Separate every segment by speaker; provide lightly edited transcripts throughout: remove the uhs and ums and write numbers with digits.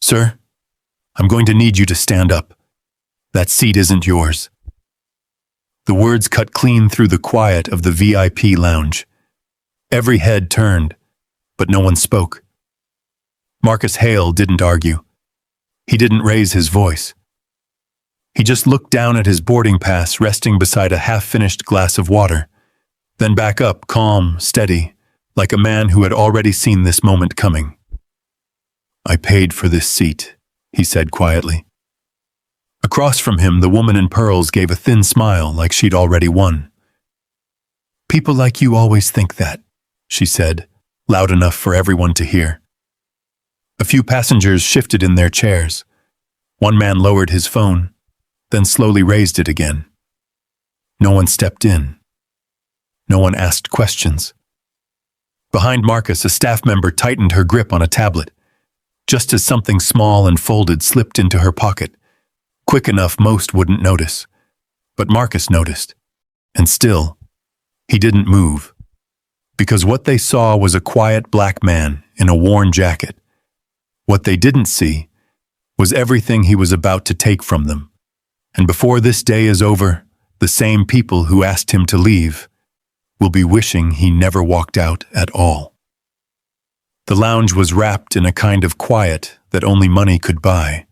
Speaker 1: Sir, I'm going to need you to stand up. That seat isn't yours." The words cut clean through the quiet of the VIP lounge. Every head turned, but no one spoke. Marcus Hale didn't argue. He didn't raise his voice. He just looked down at his boarding pass resting beside a half-finished glass of water, then back up, calm, steady, like a man who had already seen this moment coming. "I paid for this seat," he said quietly. Across from him, the woman in pearls gave a thin smile like she'd already won. "People like you always think that," she said, loud enough for everyone to hear. A few passengers shifted in their chairs. One man lowered his phone, then slowly raised it again. No one stepped in. No one asked questions. Behind Marcus, a staff member tightened her grip on a tablet, just as something small and folded slipped into her pocket, quick enough most wouldn't notice. But Marcus noticed. And still, he didn't move. Because what they saw was a quiet black man in a worn jacket. What they didn't see was everything he was about to take from them. And before this day is over, the same people who asked him to leave will be wishing he never walked out at all. The lounge was wrapped in a kind of quiet that only money could buy.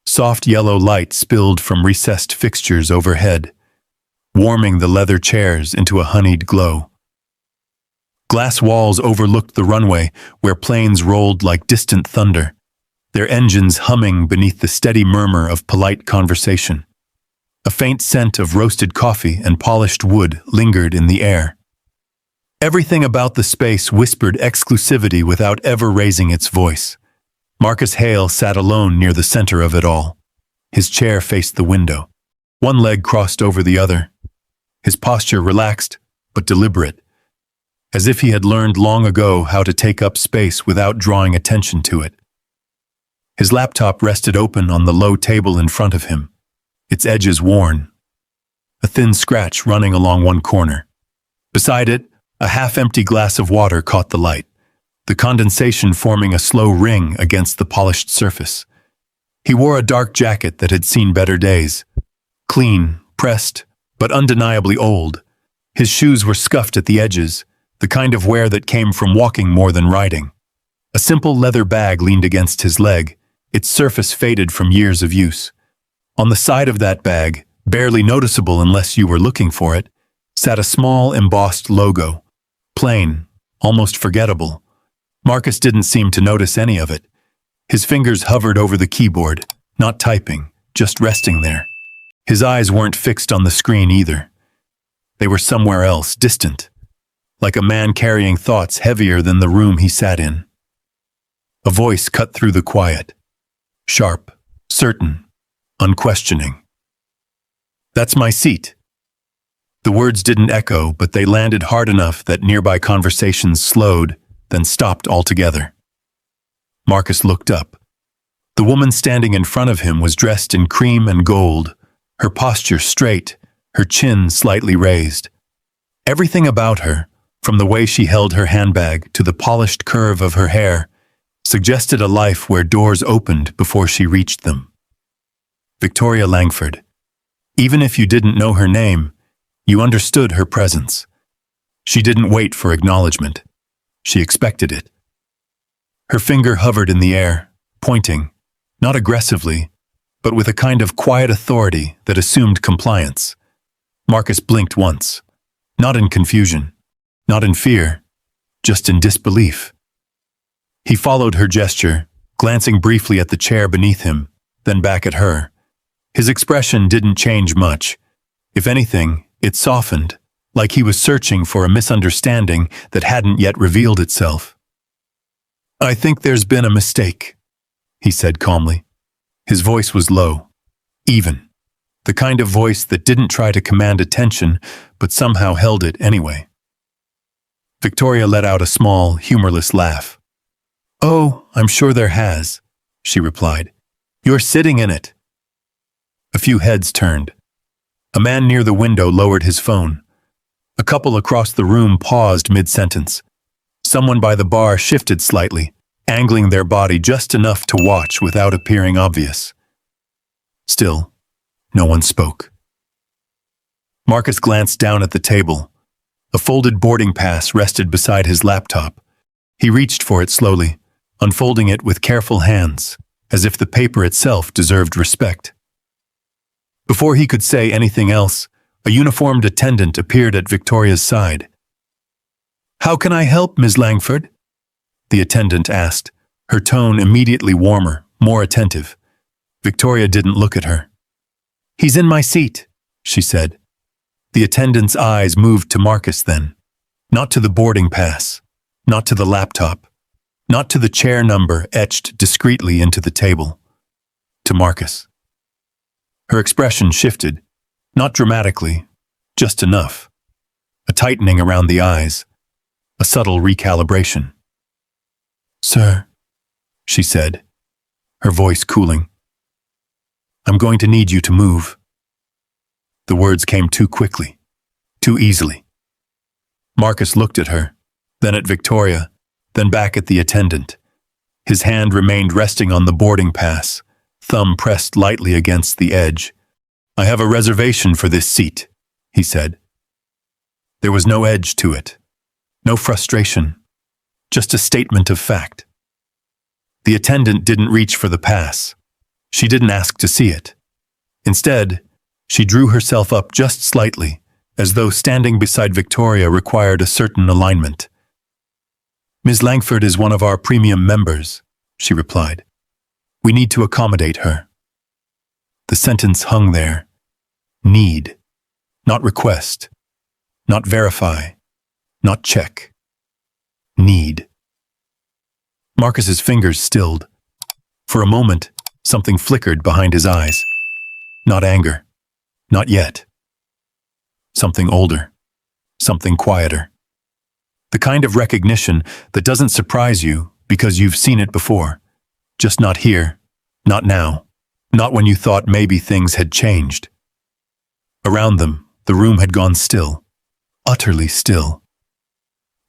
Speaker 1: Soft yellow light spilled from recessed fixtures overhead, warming the leather chairs into a honeyed glow. Glass walls overlooked the runway where planes rolled like distant thunder, their engines humming beneath the steady murmur of polite conversation. A faint scent of roasted coffee and polished wood lingered in the air. Everything about the space whispered exclusivity without ever raising its voice. Marcus Hale sat alone near the center of it all. His chair faced the window. One leg crossed over the other. His posture relaxed, but deliberate, as if he had learned long ago how to take up space without drawing attention to it. His laptop rested open on the low table in front of him, its edges worn, a thin scratch running along one corner. Beside it, a half-empty glass of water caught the light, the condensation forming a slow ring against the polished surface. He wore a dark jacket that had seen better days. Clean, pressed, but undeniably old. His shoes were scuffed at the edges, the kind of wear that came from walking more than riding. A simple leather bag leaned against his leg, its surface faded from years of use. On the side of that bag, barely noticeable unless you were looking for it, sat a small embossed logo. Plain, almost forgettable. Marcus didn't seem to notice any of it. His fingers hovered over the keyboard, not typing, just resting there. His eyes weren't fixed on the screen either. They were somewhere else, distant, like a man carrying thoughts heavier than the room he sat in. A voice cut through the quiet. Sharp, certain, unquestioning. "That's my seat." The words didn't echo, but they landed hard enough that nearby conversations slowed, then stopped altogether. Marcus looked up. The woman standing in front of him was dressed in cream and gold, her posture straight, her chin slightly raised. Everything about her, from the way she held her handbag to the polished curve of her hair, suggested a life where doors opened before she reached them. Victoria Langford. Even if you didn't know her name, you understood her presence. She didn't wait for acknowledgement. She expected it. Her finger hovered in the air, pointing, not aggressively, but with a kind of quiet authority that assumed compliance. Marcus blinked once, not in confusion, not in fear, just in disbelief. He followed her gesture, glancing briefly at the chair beneath him, then back at her. His expression didn't change much. If anything, it softened, like he was searching for a misunderstanding that hadn't yet revealed itself. "I think there's been a mistake," he said calmly. His voice was low, even, the kind of voice that didn't try to command attention, but somehow held it anyway. Victoria let out a small, humorless laugh. "Oh, I'm sure there has," she replied. "You're sitting in it." A few heads turned. A man near the window lowered his phone. A couple across the room paused mid-sentence. Someone by the bar shifted slightly, angling their body just enough to watch without appearing obvious. Still, no one spoke. Marcus glanced down at the table. A folded boarding pass rested beside his laptop. He reached for it slowly, unfolding it with careful hands, as if the paper itself deserved respect. Before he could say anything else, a uniformed attendant appeared at Victoria's side. "How can I help, Ms. Langford?" the attendant asked, her tone immediately warmer, more attentive. Victoria didn't look at her. "He's in my seat," she said. The attendant's eyes moved to Marcus then, not to the boarding pass, not to the laptop, not to the chair number etched discreetly into the table, to Marcus. Her expression shifted, not dramatically, just enough. A tightening around the eyes, a subtle recalibration. "Sir," she said, her voice cooling. "I'm going to need you to move." The words came too quickly, too easily. Marcus looked at her, then at Victoria, then back at the attendant. His hand remained resting on the boarding pass, thumb pressed lightly against the edge. "I have a reservation for this seat," he said. There was no edge to it, no frustration, just a statement of fact. The attendant didn't reach for the pass. She didn't ask to see it. Instead, she drew herself up just slightly, as though standing beside Victoria required a certain alignment. "Ms. Langford is one of our premium members," she replied. "We need to accommodate her." The sentence hung there. Need, not request, not verify, not check. Need. Marcus's fingers stilled. For a moment, something flickered behind his eyes. Not anger. Not yet. Something older. Something quieter. The kind of recognition that doesn't surprise you because you've seen it before. Just not here. Not now. Not when you thought maybe things had changed. Around them, the room had gone still. Utterly still.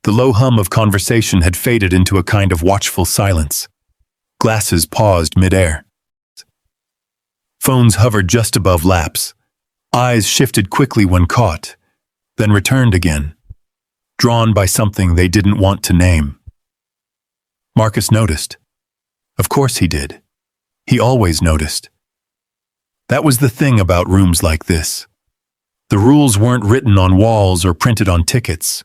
Speaker 1: The low hum of conversation had faded into a kind of watchful silence. Glasses paused mid-air. Phones hovered just above laps. Eyes shifted quickly when caught, then returned again, drawn by something they didn't want to name. Marcus noticed. Of course he did. He always noticed. That was the thing about rooms like this. The rules weren't written on walls or printed on tickets.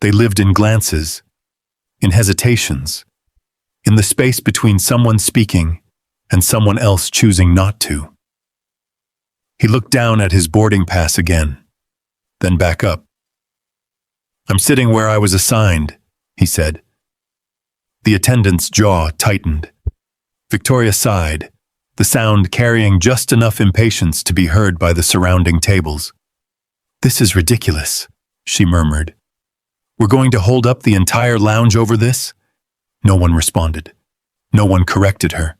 Speaker 1: They lived in glances, in hesitations, in the space between someone speaking and someone else choosing not to. He looked down at his boarding pass again, then back up. "I'm sitting where I was assigned," he said. The attendant's jaw tightened. Victoria sighed, the sound carrying just enough impatience to be heard by the surrounding tables. "This is ridiculous," she murmured. "We're going to hold up the entire lounge over this?" No one responded. No one corrected her.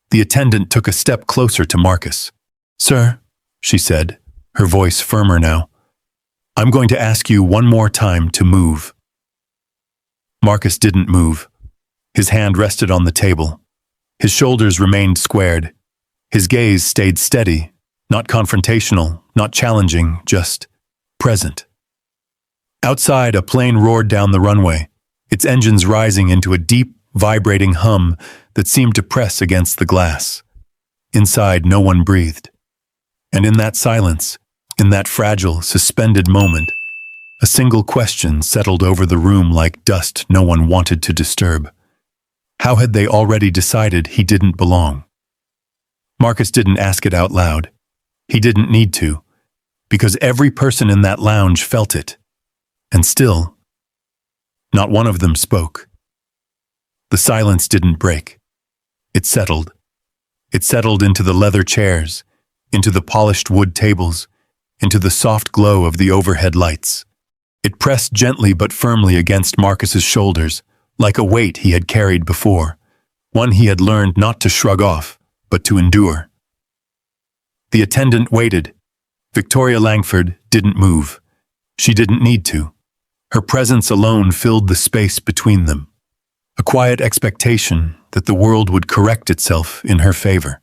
Speaker 1: The attendant took a step closer to Marcus. "Sir," she said, her voice firmer now, "I'm going to ask you one more time to move." Marcus didn't move. His hand rested on the table. His shoulders remained squared. His gaze stayed steady, not confrontational, not challenging, just present. Outside, a plane roared down the runway, its engines rising into a deep, vibrating hum that seemed to press against the glass. Inside, no one breathed. And in that silence, in that fragile, suspended moment, a single question settled over the room like dust no one wanted to disturb. How had they already decided he didn't belong? Marcus didn't ask it out loud. He didn't need to, because every person in that lounge felt it. And still, not one of them spoke. The silence didn't break. It settled. It settled into the leather chairs, into the polished wood tables, into the soft glow of the overhead lights. It pressed gently but firmly against Marcus's shoulders, like a weight he had carried before, one he had learned not to shrug off, but to endure. The attendant waited. Victoria Langford didn't move. She didn't need to. Her presence alone filled the space between them. a quiet expectation that the world would correct itself in her favor.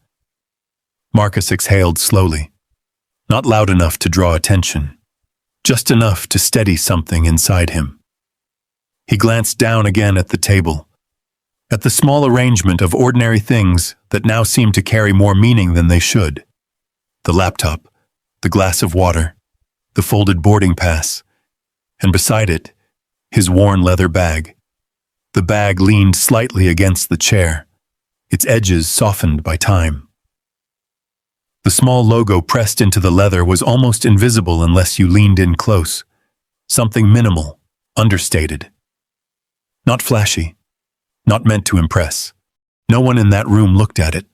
Speaker 1: Marcus exhaled slowly, not loud enough to draw attention, just enough to steady something inside him. He glanced down again at the table, at the small arrangement of ordinary things that now seemed to carry more meaning than they should. The laptop, the glass of water, the folded boarding pass, and beside it, his worn leather bag. The bag leaned slightly against the chair, its edges softened by time. The small logo pressed into the leather was almost invisible unless you leaned in close. Something minimal, understated. Not flashy, not meant to impress. No one in that room looked at it.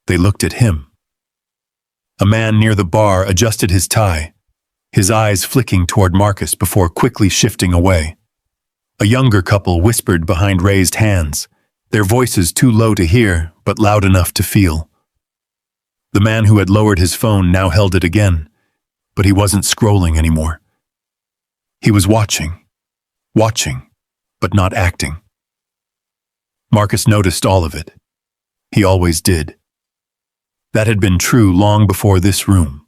Speaker 1: They looked at him. A man near the bar adjusted his tie, his eyes flicking toward Marcus before quickly shifting away. A younger couple whispered behind raised hands, their voices too low to hear but loud enough to feel. The man who had lowered his phone now held it again, but he wasn't scrolling anymore. He was watching, but not acting. Marcus noticed all of it. He always did. That had been true long before this room,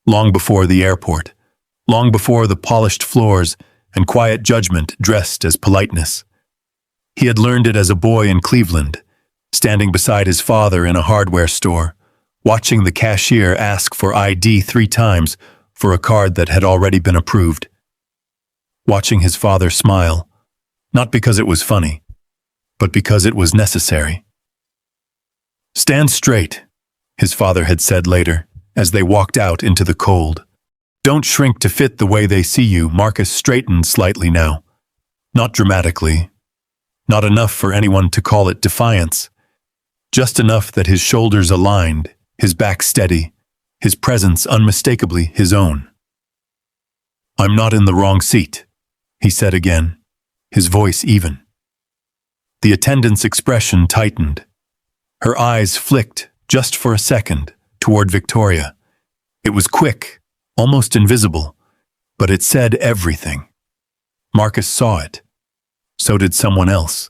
Speaker 1: long before the airport, long before the polished floors and quiet judgment dressed as politeness. He had learned it as a boy in Cleveland, standing beside his father in a hardware store, watching the cashier ask for ID 3 times for a card that had already been approved. Watching his father smile, not because it was funny, but because it was necessary. "Stand straight," his father had said later, as they walked out into the cold. "Don't shrink to fit the way they see you." Marcus straightened slightly now. Not dramatically. Not enough for anyone to call it defiance. Just enough that his shoulders aligned, his back steady, his presence unmistakably his own. "I'm not in the wrong seat," he said again, his voice even. The attendant's expression tightened. Her eyes flicked, just for a second, toward Victoria. It was quick, almost invisible, but it said everything. Marcus saw it. So did someone else.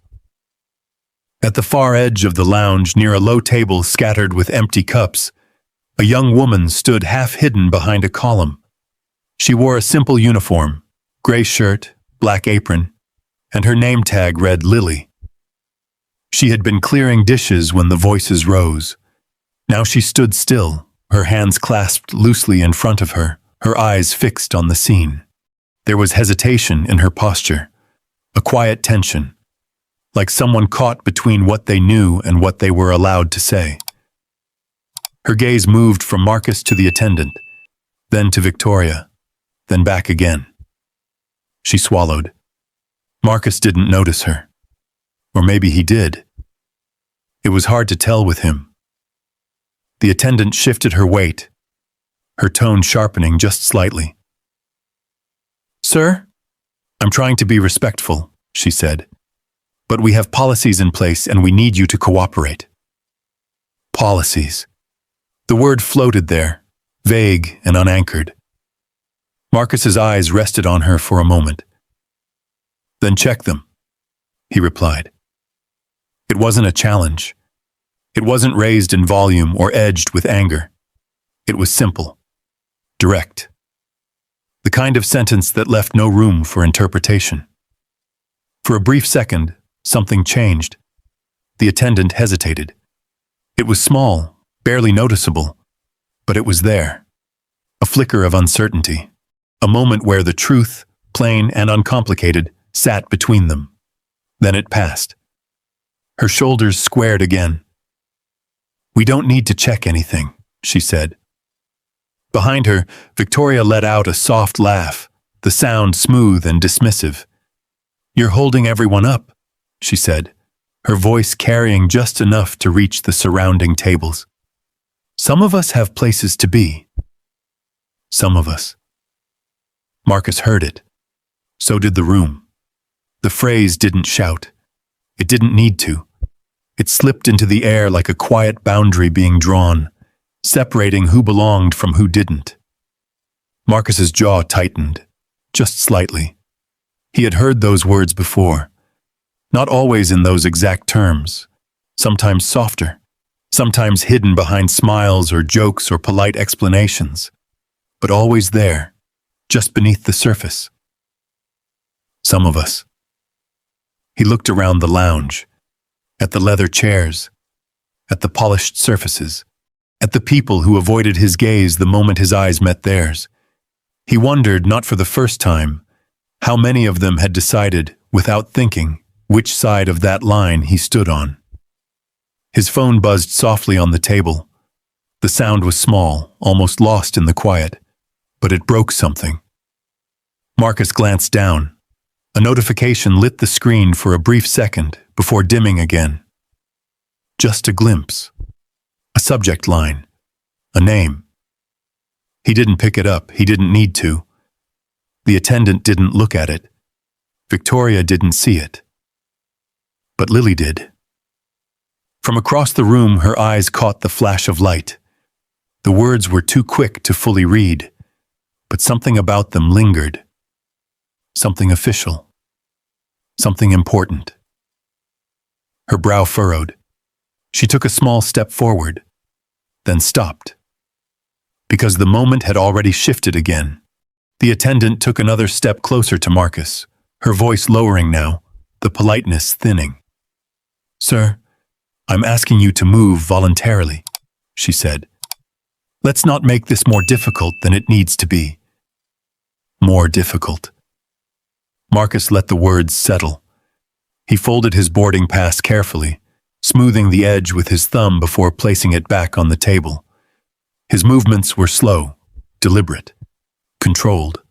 Speaker 1: At the far edge of the lounge, near a low table scattered with empty cups, a young woman stood half hidden behind a column. She wore a simple uniform, gray shirt, black apron, and her name tag read Lily. She had been clearing dishes when the voices rose. Now she stood still, her hands clasped loosely in front of her, her eyes fixed on the scene. There was hesitation in her posture, a quiet tension, like someone caught between what they knew and what they were allowed to say. Her gaze moved from Marcus to the attendant, then to Victoria, then back again. She swallowed. Marcus didn't notice her. Or maybe he did. It was hard to tell with him. The attendant shifted her weight, her tone sharpening just slightly. "Sir, I'm trying to be respectful," she said. "But we have policies in place and we need you to cooperate." Policies. The word floated there, vague and unanchored. Marcus's eyes rested on her for a moment. "Then check them," he replied. It wasn't a challenge. It wasn't raised in volume or edged with anger. It was simple, direct. The kind of sentence that left no room for interpretation. For a brief second, something changed. The attendant hesitated. It was small, barely noticeable, but it was there. A flicker of uncertainty. A moment where the truth, plain and uncomplicated, sat between them. Then it passed. Her shoulders squared again. "We don't need to check anything," she said. Behind her, Victoria let out a soft laugh, the sound smooth and dismissive. "You're holding everyone up," she said, her voice carrying just enough to reach the surrounding tables. "Some of us have places to be." Some of us. Marcus heard it. So did the room. The phrase didn't shout. It didn't need to. It slipped into the air like a quiet boundary being drawn, separating who belonged from who didn't. Marcus's jaw tightened, just slightly. He had heard those words before. Not always in those exact terms, sometimes softer, sometimes hidden behind smiles or jokes or polite explanations, but always there, just beneath the surface. Some of us. He looked around the lounge, at the leather chairs, at the polished surfaces, at the people who avoided his gaze the moment his eyes met theirs. He wondered, not for the first time, how many of them had decided, without thinking, which side of that line he stood on. His phone buzzed softly on the table. The sound was small, almost lost in the quiet, but it broke something. Marcus glanced down. A notification lit the screen for a brief second before dimming again. Just a glimpse. A subject line. A name. He didn't pick it up. He didn't need to. The attendant didn't look at it. Victoria didn't see it. But Lily did. From across the room, her eyes caught the flash of light. The words were too quick to fully read, but something about them lingered. Something official. Something important. Her brow furrowed. She took a small step forward, then stopped. Because the moment had already shifted again. The attendant took another step closer to Marcus, her voice lowering now, the politeness thinning. "Sir, I'm asking you to move voluntarily," she said. "Let's not make this more difficult than it needs to be." More difficult. Marcus let the words settle. He folded his boarding pass carefully, smoothing the edge with his thumb before placing it back on the table. His movements were slow, deliberate, controlled.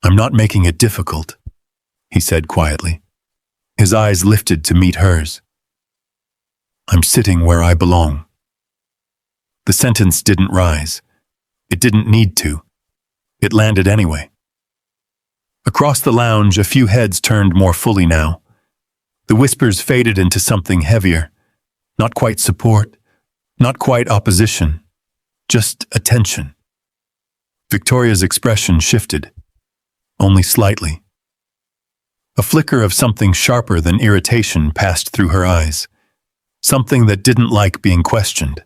Speaker 1: "I'm not making it difficult," he said quietly. His eyes lifted to meet hers. "I'm sitting where I belong." The sentence didn't rise. It didn't need to. It landed anyway. Across the lounge, a few heads turned more fully now. The whispers faded into something heavier. Not quite support, not quite opposition, just attention. Victoria's expression shifted, only slightly. A flicker of something sharper than irritation passed through her eyes. Something that didn't like being questioned.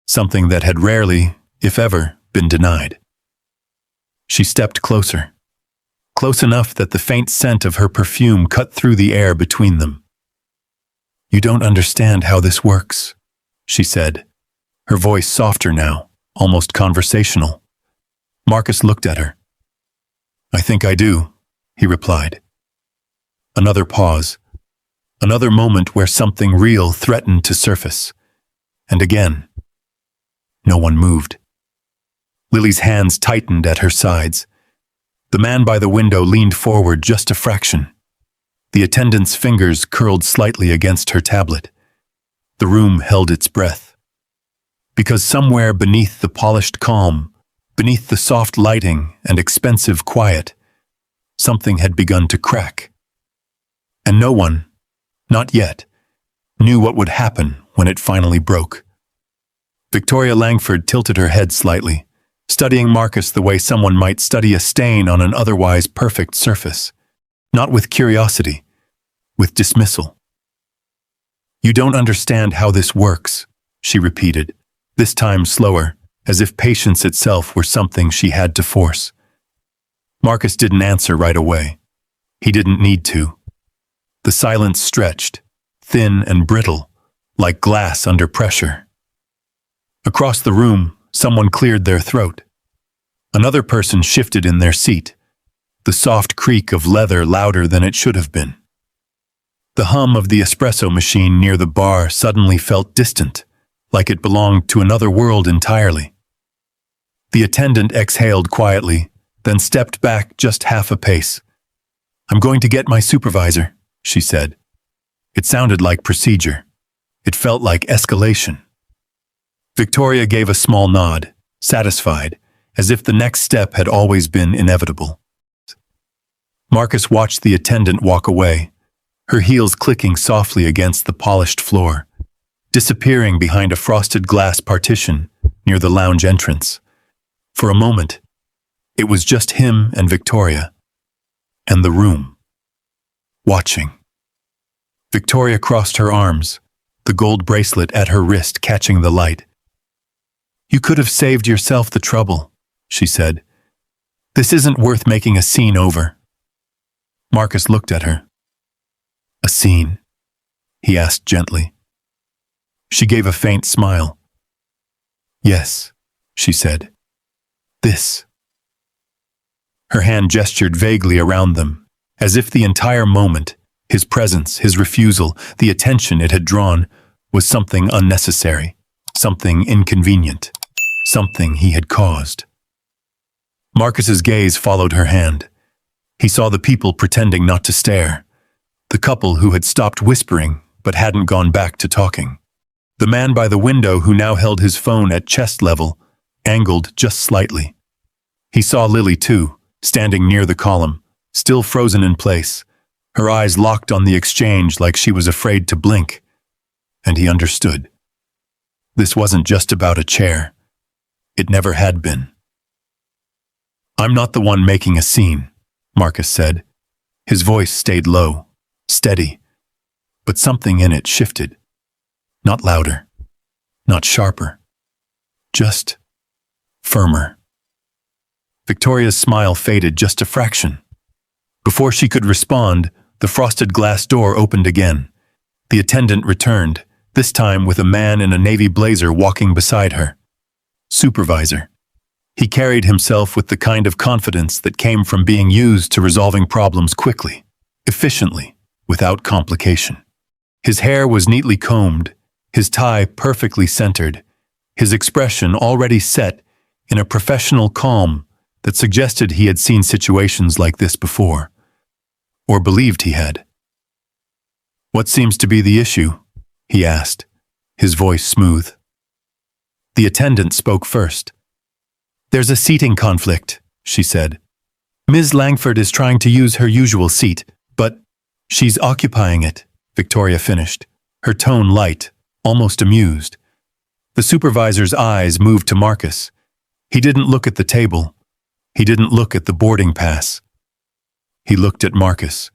Speaker 1: Something that had rarely, if ever, been denied. She stepped closer. Close enough that the faint scent of her perfume cut through the air between them. "You don't understand how this works," she said, her voice softer now, almost conversational. Marcus looked at her. "I think I do," he replied. Another pause. Another moment where something real threatened to surface. And again. No one moved. Lily's hands tightened at her sides. The man by the window leaned forward just a fraction. The attendant's fingers curled slightly against her tablet. The room held its breath. Because somewhere beneath the polished calm, beneath the soft lighting and expensive quiet, something had begun to crack. And no one, not yet, knew what would happen when it finally broke. Victoria Langford tilted her head slightly, studying Marcus the way someone might study a stain on an otherwise perfect surface. Not with curiosity, with dismissal. "You don't understand how this works," she repeated, this time slower, as if patience itself were something she had to force. Marcus didn't answer right away. He didn't need to. The silence stretched, thin and brittle, like glass under pressure. Across the room, someone cleared their throat. Another person shifted in their seat, the soft creak of leather louder than it should have been. The hum of the espresso machine near the bar suddenly felt distant, like it belonged to another world entirely. The attendant exhaled quietly, then stepped back just half a pace. "I'm going to get my supervisor," she said. It sounded like procedure. It felt like escalation. Victoria gave a small nod, satisfied, as if the next step had always been inevitable. Marcus watched the attendant walk away, her heels clicking softly against the polished floor, disappearing behind a frosted glass partition near the lounge entrance. For a moment, it was just him and Victoria, and the room, watching. Victoria crossed her arms, the gold bracelet at her wrist catching the light. "You could have saved yourself the trouble," she said. "This isn't worth making a scene over." Marcus looked at her. "A scene?" he asked gently. She gave a faint smile. "Yes," she said. "This." Her hand gestured vaguely around them, as if the entire moment, his presence, his refusal, the attention it had drawn, was something unnecessary, something inconvenient, something he had caused. Marcus's gaze followed her hand. He saw the people pretending not to stare, the couple who had stopped whispering but hadn't gone back to talking, the man by the window who now held his phone at chest level, angled just slightly. He saw Lily too, standing near the column, still frozen in place, her eyes locked on the exchange like she was afraid to blink. And he understood. This wasn't just about a chair. It never had been. "I'm not the one making a scene," Marcus said. His voice stayed low, steady, but something in it shifted. Not louder, not sharper, just firmer. Victoria's smile faded just a fraction. Before she could respond, the frosted glass door opened again. The attendant returned, this time with a man in a navy blazer walking beside her. Supervisor. He carried himself with the kind of confidence that came from being used to resolving problems quickly, efficiently, without complication. His hair was neatly combed, his tie perfectly centered, his expression already set in a professional calm that suggested he had seen situations like this before, or believed he had. "What seems to be the issue?" he asked, his voice smooth. The attendant spoke first. "There's a seating conflict," she said. "Ms. Langford is trying to use her usual seat, but she's occupying it," Victoria finished, her tone light, almost amused. The supervisor's eyes moved to Marcus. He didn't look at the table. He didn't look at the boarding pass. He looked at Marcus.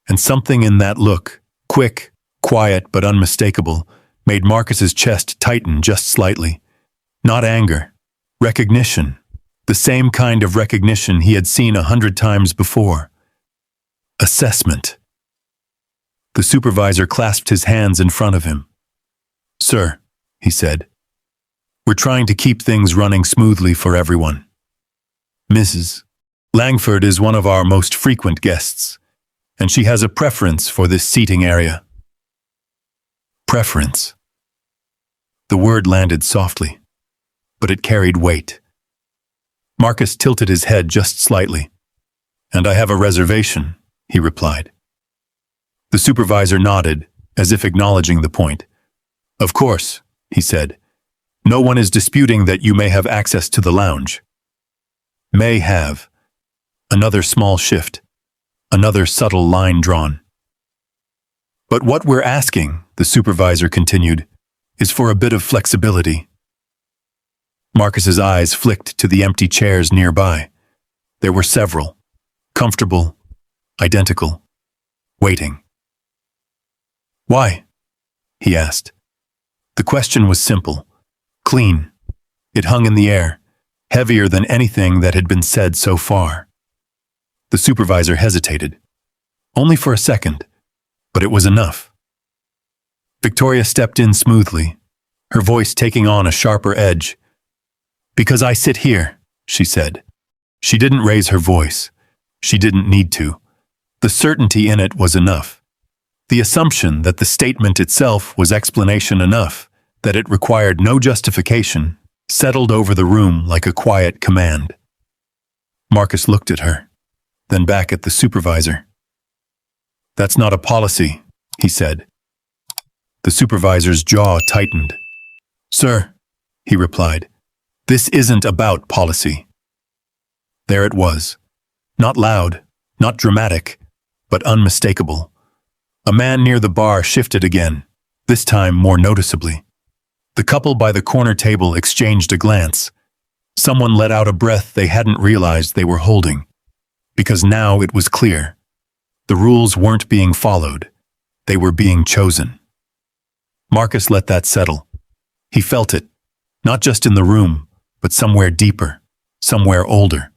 Speaker 1: And something in that look, quick, quiet but unmistakable, made Marcus's chest tighten just slightly. Not anger. Recognition. The same kind of recognition he had seen 100 times before. Assessment. The supervisor clasped his hands in front of him. "Sir," he said, "we're trying to keep things running smoothly for everyone. Mrs. Langford is one of our most frequent guests, and she has a preference for this seating area." Preference. The word landed softly, but it carried weight. Marcus tilted his head just slightly. "And I have a reservation," he replied. The supervisor nodded, as if acknowledging the point. "Of course," he said. "No one is disputing that you may have access to the lounge." May have. Another small shift. Another subtle line drawn. "But what we're asking," the supervisor continued, "is for a bit of flexibility." Marcus's eyes flicked to the empty chairs nearby. There were several. Comfortable. Identical. Waiting. "Why?" he asked. The question was simple. Clean. It hung in the air, heavier than anything that had been said so far. The supervisor hesitated. Only for a second, but it was enough. Victoria stepped in smoothly, her voice taking on a sharper edge. "Because I sit here," she said. She didn't raise her voice. She didn't need to. The certainty in it was enough. The assumption that the statement itself was explanation enough, that it required no justification, settled over the room like a quiet command. Marcus looked at her, then back at the supervisor. "That's not a policy," he said. The supervisor's jaw tightened. "Sir," he replied, "this isn't about policy." There it was. Not loud, not dramatic, but unmistakable. A man near the bar shifted again, this time more noticeably. The couple by the corner table exchanged a glance. Someone let out a breath they hadn't realized they were holding. Because now it was clear. The rules weren't being followed. They were being chosen. Marcus let that settle. He felt it, not just in the room, but somewhere deeper, somewhere older.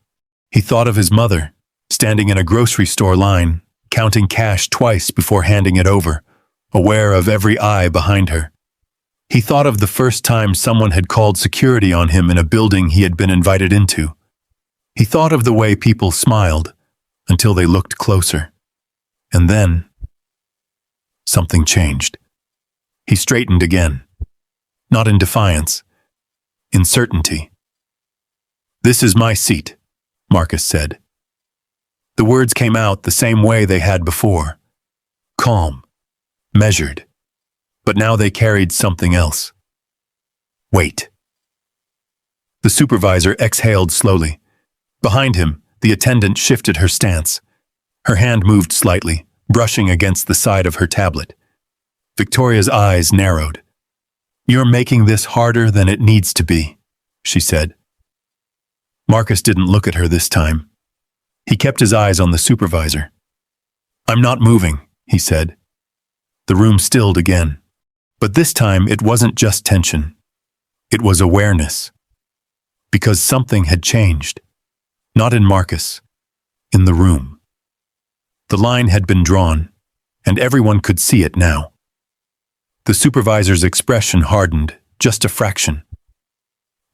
Speaker 1: He thought of his mother, standing in a grocery store line, counting cash twice before handing it over, aware of every eye behind her. He thought of the first time someone had called security on him in a building he had been invited into. He thought of the way people smiled until they looked closer. And then, something changed. He straightened again, not in defiance, in certainty. "This is my seat," Marcus said. The words came out the same way they had before. Calm, measured. But now they carried something else. Wait. The supervisor exhaled slowly. Behind him, the attendant shifted her stance. Her hand moved slightly, brushing against the side of her tablet. Victoria's eyes narrowed. "You're making this harder than it needs to be," she said. Marcus didn't look at her this time. He kept his eyes on the supervisor. "I'm not moving," he said. The room stilled again. But this time it wasn't just tension. It was awareness. Because something had changed. Not in Marcus. In the room. The line had been drawn, and everyone could see it now. The supervisor's expression hardened, just a fraction.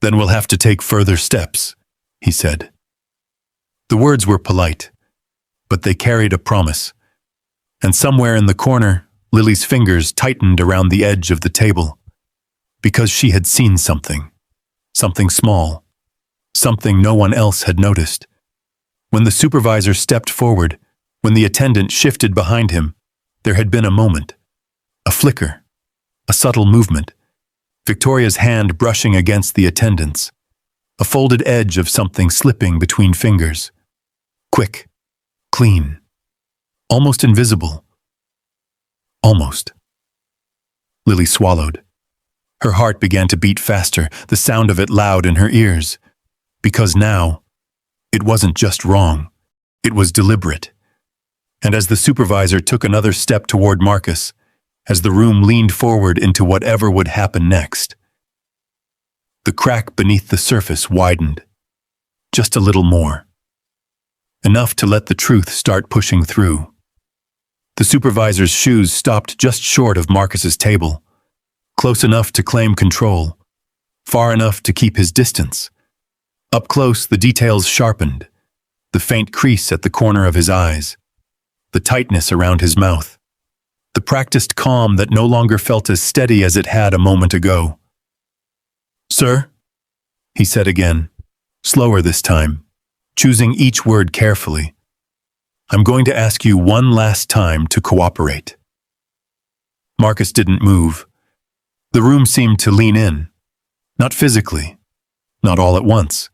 Speaker 1: "Then we'll have to take further steps," he said. The words were polite, but they carried a promise. And somewhere in the corner, Lily's fingers tightened around the edge of the table. Because she had seen something. Something small. Something no one else had noticed. When the supervisor stepped forward, when the attendant shifted behind him, there had been a moment. A flicker. A subtle movement. Victoria's hand brushing against the attendant's. A folded edge of something slipping between fingers. Quick. Clean. Almost invisible. Almost. Lily swallowed. Her heart began to beat faster, the sound of it loud in her ears. Because now, it wasn't just wrong. It was deliberate. And as the supervisor took another step toward Marcus, as the room leaned forward into whatever would happen next, the crack beneath the surface widened. Just a little more. Enough to let the truth start pushing through. The supervisor's shoes stopped just short of Marcus's table, close enough to claim control, far enough to keep his distance. Up close, the details sharpened, the faint crease at the corner of his eyes, the tightness around his mouth, the practiced calm that no longer felt as steady as it had a moment ago. "Sir?" he said again, slower this time, choosing each word carefully. "I'm going to ask you one last time to cooperate." Marcus didn't move. The room seemed to lean in, not physically, not all at once,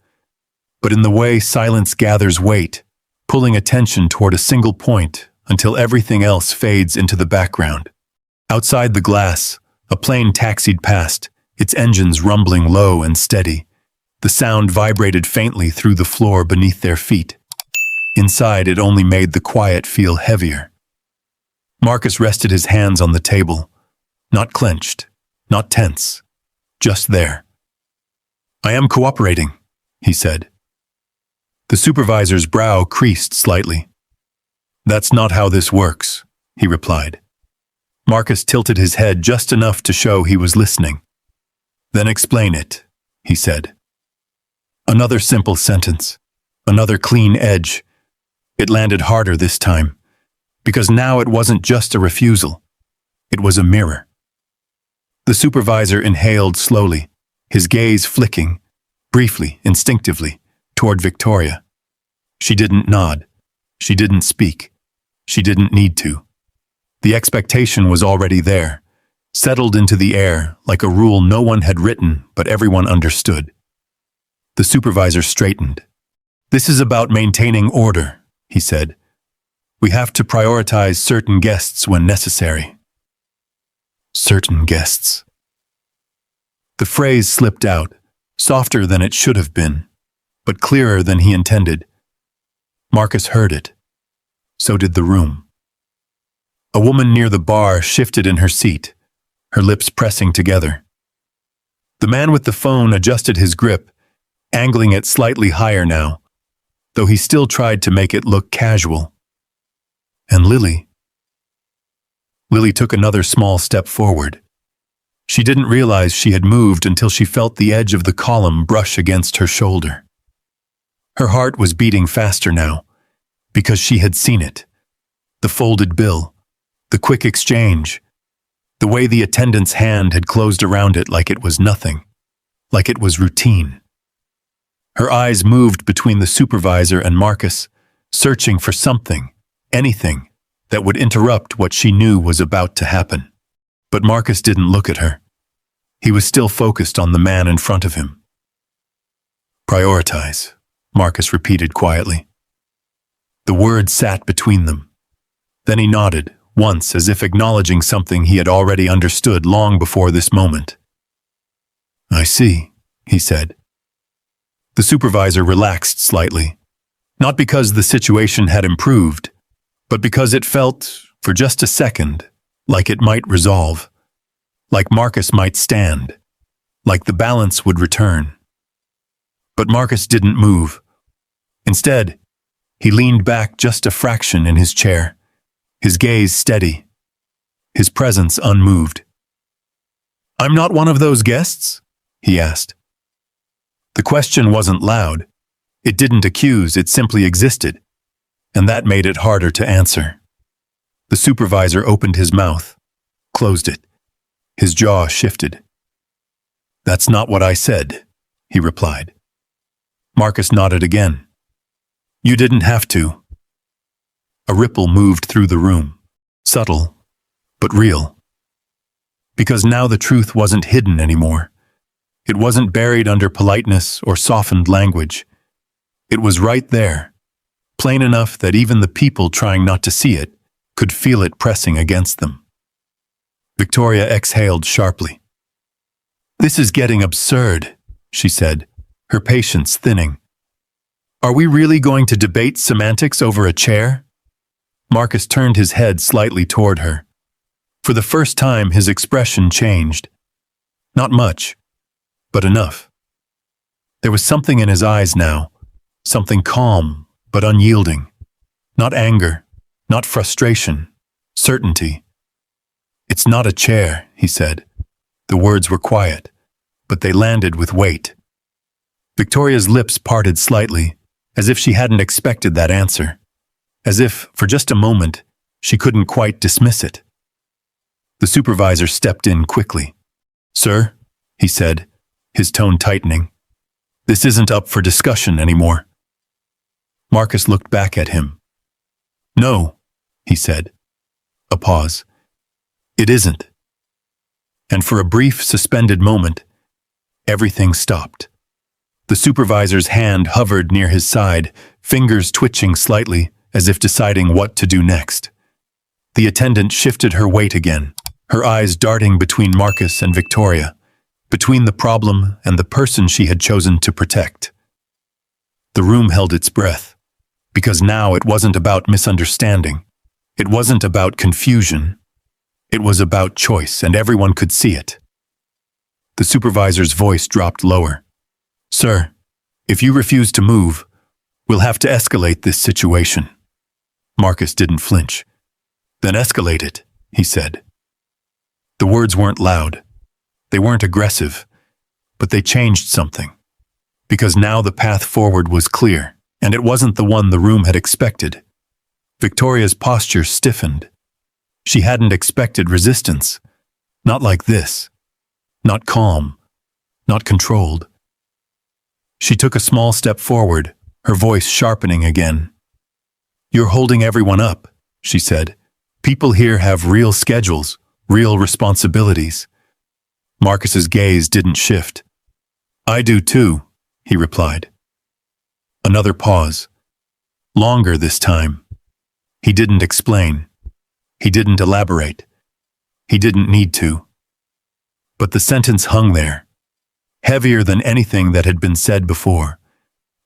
Speaker 1: but in the way silence gathers weight, pulling attention toward a single point until everything else fades into the background. Outside the glass, a plane taxied past, its engines rumbling low and steady. The sound vibrated faintly through the floor beneath their feet. Inside, it only made the quiet feel heavier. Marcus rested his hands on the table, not clenched, not tense, just there. "I am cooperating," he said. The supervisor's brow creased slightly. "That's not how this works," he replied. Marcus tilted his head just enough to show he was listening. "Then explain it," he said. Another simple sentence, another clean edge. It landed harder this time, because now it wasn't just a refusal. It was a mirror. The supervisor inhaled slowly, his gaze flicking, briefly, instinctively, toward Victoria. She didn't nod. She didn't speak. She didn't need to. The expectation was already there, settled into the air like a rule no one had written but everyone understood. The supervisor straightened. "This is about maintaining order," he said. "We have to prioritize certain guests when necessary." Certain guests. The phrase slipped out, softer than it should have been, but clearer than he intended. Marcus heard it. So did the room. A woman near the bar shifted in her seat, her lips pressing together. The man with the phone adjusted his grip, angling it slightly higher now, though he still tried to make it look casual. And Lily? Lily took another small step forward. She didn't realize she had moved until she felt the edge of the column brush against her shoulder. Her heart was beating faster now, because she had seen it. The folded bill, the quick exchange, the way the attendant's hand had closed around it like it was nothing, like it was routine. Her eyes moved between the supervisor and Marcus, searching for something, anything, that would interrupt what she knew was about to happen. But Marcus didn't look at her. He was still focused on the man in front of him. Prioritize, Marcus repeated quietly. The word sat between them. Then he nodded, once as if acknowledging something he had already understood long before this moment. I see, he said. The supervisor relaxed slightly, not because the situation had improved, but because it felt, for just a second, like it might resolve, like Marcus might stand, like the balance would return. But Marcus didn't move. Instead, he leaned back just a fraction in his chair, his gaze steady, his presence unmoved. I'm not one of those guests? He asked. The question wasn't loud. It didn't accuse, it simply existed, and that made it harder to answer. The supervisor opened his mouth, closed it. His jaw shifted. That's not what I said, he replied. Marcus nodded again. You didn't have to. A ripple moved through the room, subtle, but real. Because now the truth wasn't hidden anymore. It wasn't buried under politeness or softened language. It was right there, plain enough that even the people trying not to see it could feel it pressing against them. Victoria exhaled sharply. This is getting absurd, she said, her patience thinning. Are we really going to debate semantics over a chair? Marcus turned his head slightly toward her. For the first time, his expression changed. Not much, but enough. There was something in his eyes now, something calm but unyielding. Not anger, not frustration, certainty. It's not a chair, he said. The words were quiet, but they landed with weight. Victoria's lips parted slightly, as if she hadn't expected that answer, as if, for just a moment, she couldn't quite dismiss it. The supervisor stepped in quickly. Sir, he said, his tone tightening, this isn't up for discussion anymore. Marcus looked back at him. No, he said. A pause. It isn't. And for a brief, suspended moment, everything stopped. The supervisor's hand hovered near his side, fingers twitching slightly, as if deciding what to do next. The attendant shifted her weight again, her eyes darting between Marcus and Victoria, between the problem and the person she had chosen to protect. The room held its breath, because now it wasn't about misunderstanding. It wasn't about confusion. It was about choice, and everyone could see it. The supervisor's voice dropped lower. Sir, if you refuse to move, we'll have to escalate this situation. Marcus didn't flinch. Then escalate it, he said. The words weren't loud. They weren't aggressive, but they changed something. Because now the path forward was clear, and it wasn't the one the room had expected. Victoria's posture stiffened. She hadn't expected resistance. Not like this. Not calm. Not controlled. She took a small step forward, her voice sharpening again. You're holding everyone up, she said. People here have real schedules, real responsibilities. Marcus's gaze didn't shift. I do too, he replied. Another pause. Longer this time. He didn't explain. He didn't elaborate. He didn't need to. But the sentence hung there, heavier than anything that had been said before,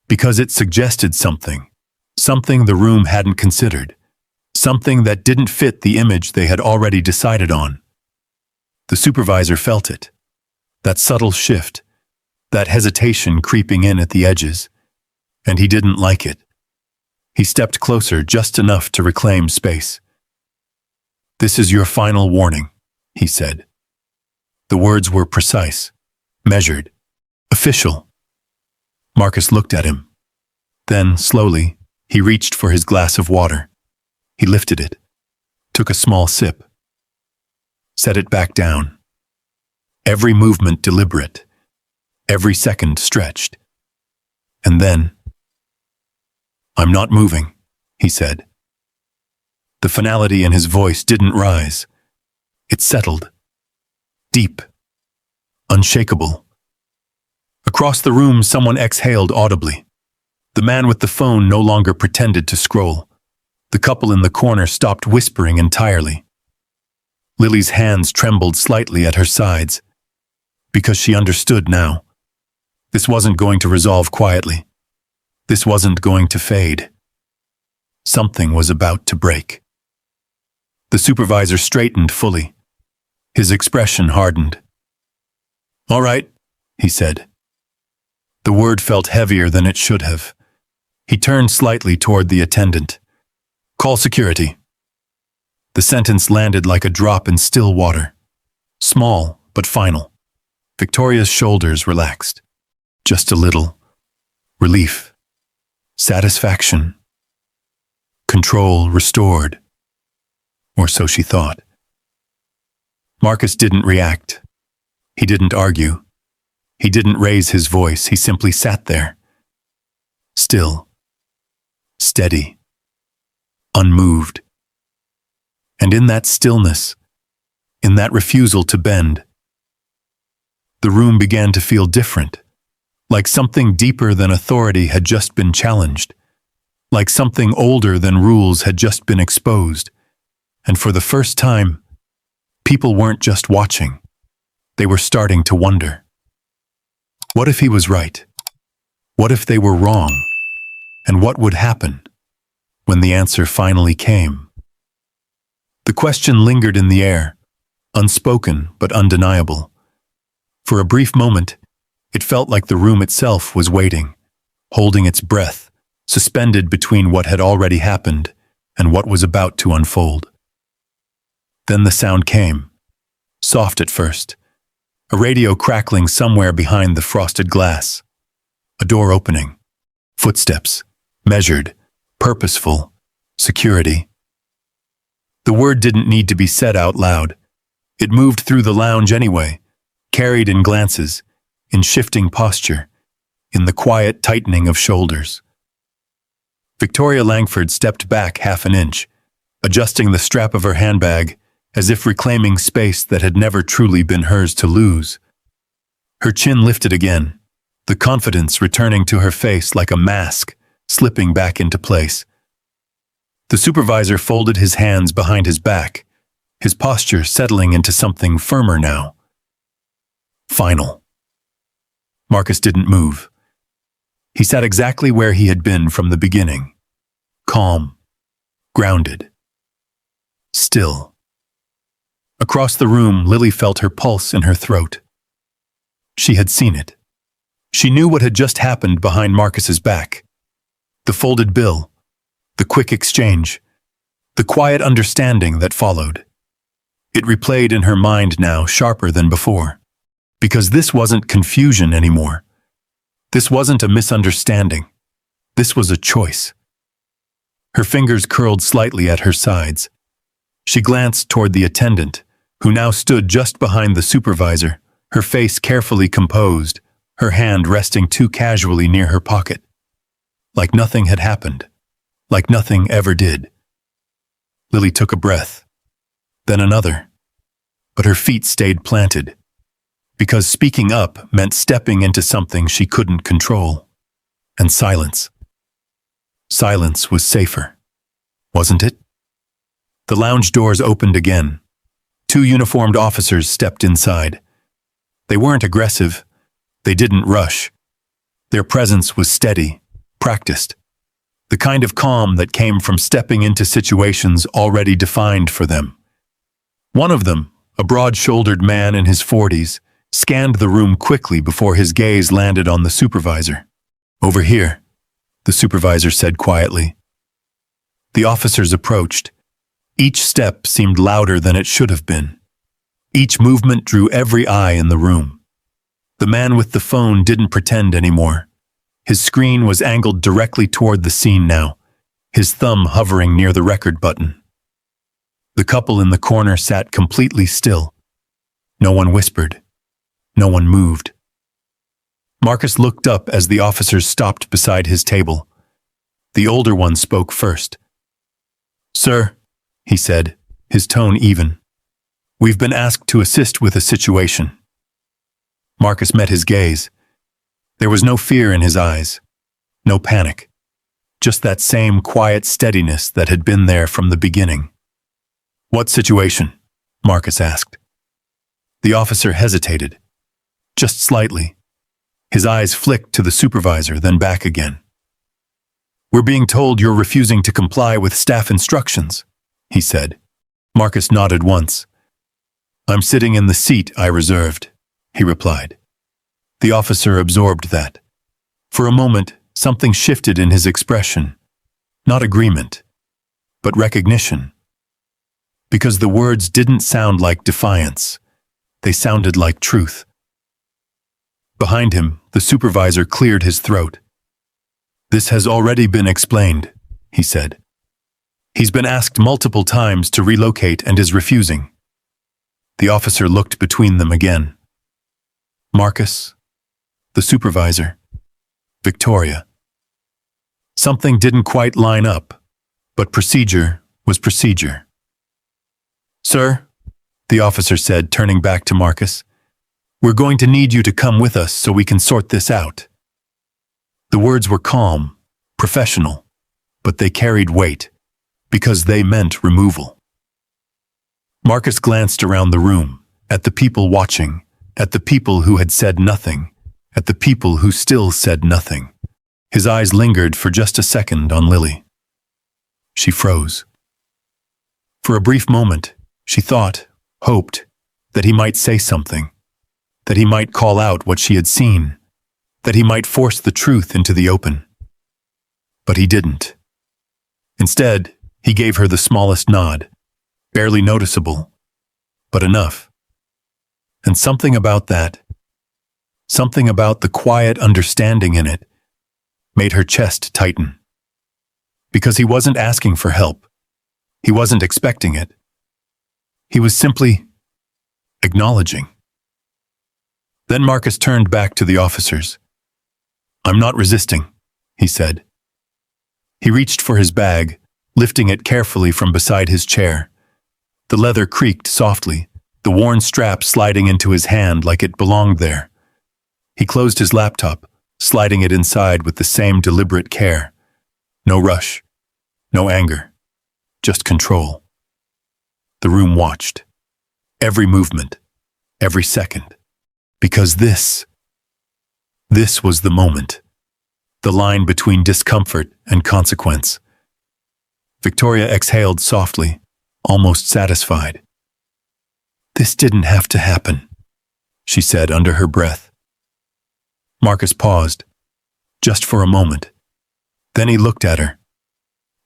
Speaker 1: because it suggested something the room hadn't considered, something that didn't fit the image they had already decided on. The supervisor felt it, that subtle shift, that hesitation creeping in at the edges, and he didn't like it. He stepped closer just enough to reclaim space. "This is your final warning," he said. The words were precise, measured, official. Marcus looked at him. Then, slowly, he reached for his glass of water. He lifted it, took a small sip, set it back down. Every movement deliberate, every second stretched. And then, "I'm not moving," he said. The finality in his voice didn't rise. It settled. Deep. Unshakable. Across the room, someone exhaled audibly. The man with the phone no longer pretended to scroll. The couple in the corner stopped whispering entirely. Lily's hands trembled slightly at her sides, because she understood now. This wasn't going to resolve quietly. This wasn't going to fade. Something was about to break. The supervisor straightened fully. His expression hardened. "All right," he said. The word felt heavier than it should have. He turned slightly toward the attendant. "Call security." The sentence landed like a drop in still water. Small, but final. Victoria's shoulders relaxed. Just a little. Relief. Satisfaction. Control restored. Or so she thought. Marcus didn't react. He didn't argue. He didn't raise his voice. He simply sat there. Still. Steady. Unmoved. And in that stillness, in that refusal to bend, the room began to feel different, like something deeper than authority had just been challenged, like something older than rules had just been exposed. And for the first time, people weren't just watching. They were starting to wonder. What if he was right? What if they were wrong? And what would happen when the answer finally came? The question lingered in the air, unspoken but undeniable. For a brief moment, it felt like the room itself was waiting, holding its breath, suspended between what had already happened and what was about to unfold. Then the sound came, soft at first, a radio crackling somewhere behind the frosted glass, a door opening, footsteps, measured, purposeful, security. The word didn't need to be said out loud. It moved through the lounge anyway, carried in glances, in shifting posture, in the quiet tightening of shoulders. Victoria Langford stepped back half an inch, adjusting the strap of her handbag, as if reclaiming space that had never truly been hers to lose. Her chin lifted again, the confidence returning to her face like a mask, slipping back into place. The supervisor folded his hands behind his back, his posture settling into something firmer now. Final. Marcus didn't move. He sat exactly where he had been from the beginning. Calm. Grounded. Still. Across the room, Lily felt her pulse in her throat. She had seen it. She knew what had just happened behind Marcus's back. The folded bill, the quick exchange, the quiet understanding that followed. It replayed in her mind now, sharper than before. Because this wasn't confusion anymore. This wasn't a misunderstanding. This was a choice. Her fingers curled slightly at her sides. She glanced toward the attendant, who now stood just behind the supervisor, her face carefully composed, her hand resting too casually near her pocket. Like nothing had happened. Like nothing ever did. Lily took a breath. Then another. But her feet stayed planted. Because speaking up meant stepping into something she couldn't control. And silence. Silence was safer. Wasn't it? The lounge doors opened again. 2 uniformed officers stepped inside. They weren't aggressive. They didn't rush. Their presence was steady, practiced. the kind of calm that came from stepping into situations already defined for them. One of them, a broad-shouldered man in his 40s, scanned the room quickly before his gaze landed on the supervisor. "Over here," the supervisor said quietly. The officers approached. Each step seemed louder than it should have been. Each movement drew every eye in the room. The man with the phone didn't pretend anymore. His screen was angled directly toward the scene now, his thumb hovering near the record button. The couple in the corner sat completely still. No one whispered. No one moved. Marcus looked up as the officers stopped beside his table. The older one spoke first. "Sir," he said, his tone even, "we've been asked to assist with a situation." Marcus met his gaze. There was no fear in his eyes, no panic, just that same quiet steadiness that had been there from the beginning. "What situation?" Marcus asked. The officer hesitated, just slightly. His eyes flicked to the supervisor, then back again. "We're being told you're refusing to comply with staff instructions," he said. Marcus nodded once. "I'm sitting in the seat I reserved," he replied. The officer absorbed that. For a moment, something shifted in his expression. Not agreement, but recognition. Because the words didn't sound like defiance. They sounded like truth. Behind him, the supervisor cleared his throat. "This has already been explained," he said. "He's been asked multiple times to relocate and is refusing." The officer looked between them again. Marcus, the supervisor, Victoria. Something didn't quite line up, but procedure was procedure. "Sir," the officer said, turning back to Marcus, "we're going to need you to come with us so we can sort this out." The words were calm, professional, but they carried weight, because they meant removal. Marcus glanced around the room, at the people watching, at the people who had said nothing, at the people who still said nothing. His eyes lingered for just a second on Lily. She froze. For a brief moment, she thought, hoped, that he might say something, that he might call out what she had seen, that he might force the truth into the open. But he didn't. Instead, he gave her the smallest nod, barely noticeable, but enough. And something about that, something about the quiet understanding in it, made her chest tighten. Because he wasn't asking for help. He wasn't expecting it. He was simply acknowledging. Then Marcus turned back to the officers. "I'm not resisting," he said. He reached for his bag, lifting it carefully from beside his chair. The leather creaked softly, the worn strap sliding into his hand like it belonged there. He closed his laptop, sliding it inside with the same deliberate care. No rush, no anger, just control. The room watched. Every movement, every second. Because this was the moment. The line between discomfort and consequence. Victoria exhaled softly, almost satisfied. "This didn't have to happen," she said under her breath. Marcus paused, just for a moment. Then he looked at her.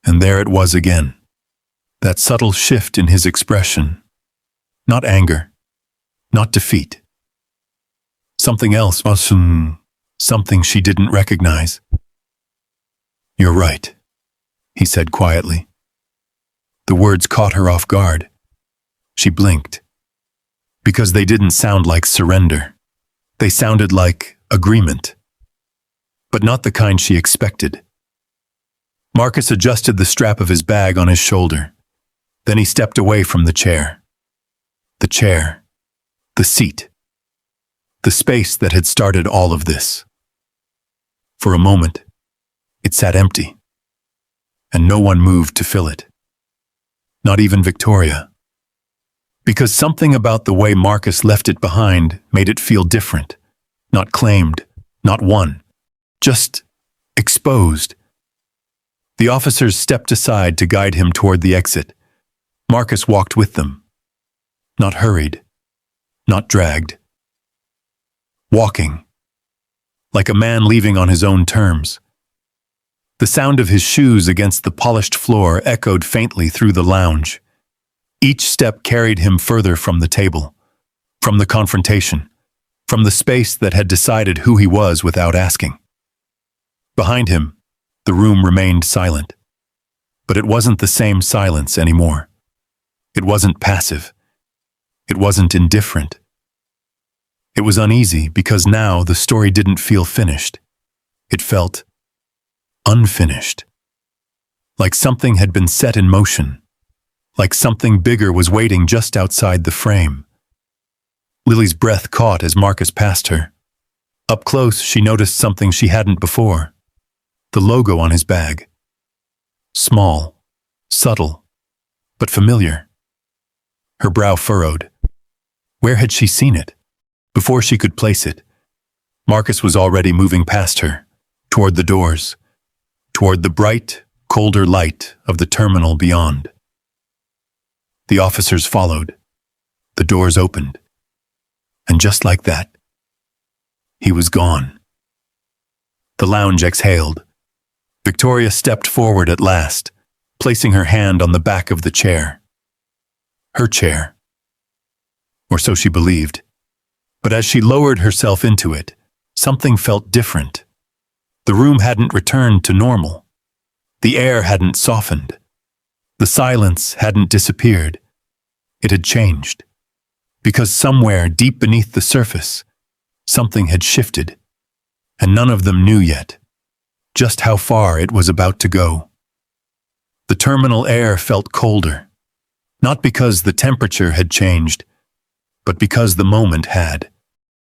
Speaker 1: And there it was again. That subtle shift in his expression. Not anger, not defeat. Something else, something she didn't recognize. "You're right," he said quietly. The words caught her off guard. She blinked. Because they didn't sound like surrender. They sounded like agreement. But not the kind she expected. Marcus adjusted the strap of his bag on his shoulder. Then he stepped away from the chair. The chair. The seat. The space that had started all of this. For a moment, it sat empty. And no one moved to fill it. Not even Victoria. Because something about the way Marcus left it behind made it feel different. Not claimed, not won. Just exposed. The officers stepped aside to guide him toward the exit. Marcus walked with them. Not hurried, not dragged. Walking, like a man leaving on his own terms. The sound of his shoes against the polished floor echoed faintly through the lounge. Each step carried him further from the table, from the confrontation, from the space that had decided who he was without asking. Behind him, the room remained silent. But it wasn't the same silence anymore. It wasn't passive. It wasn't indifferent. It was uneasy because now the story didn't feel finished. It felt unfinished. Like something had been set in motion. Like something bigger was waiting just outside the frame. Lily's breath caught as Marcus passed her. Up close, she noticed something she hadn't before. The logo on his bag. Small, subtle, but familiar. Her brow furrowed. Where had she seen it? Before she could place it, Marcus was already moving past her, toward the doors, toward the bright, colder light of the terminal beyond. The officers followed. The doors opened. And just like that, he was gone. The lounge exhaled. Victoria stepped forward at last, placing her hand on the back of the chair. Her chair. Or so she believed. But as she lowered herself into it, something felt different. The room hadn't returned to normal. The air hadn't softened. The silence hadn't disappeared. It had changed. Because somewhere deep beneath the surface, something had shifted. And none of them knew yet just how far it was about to go. The terminal air felt colder, not because the temperature had changed, but because the moment had.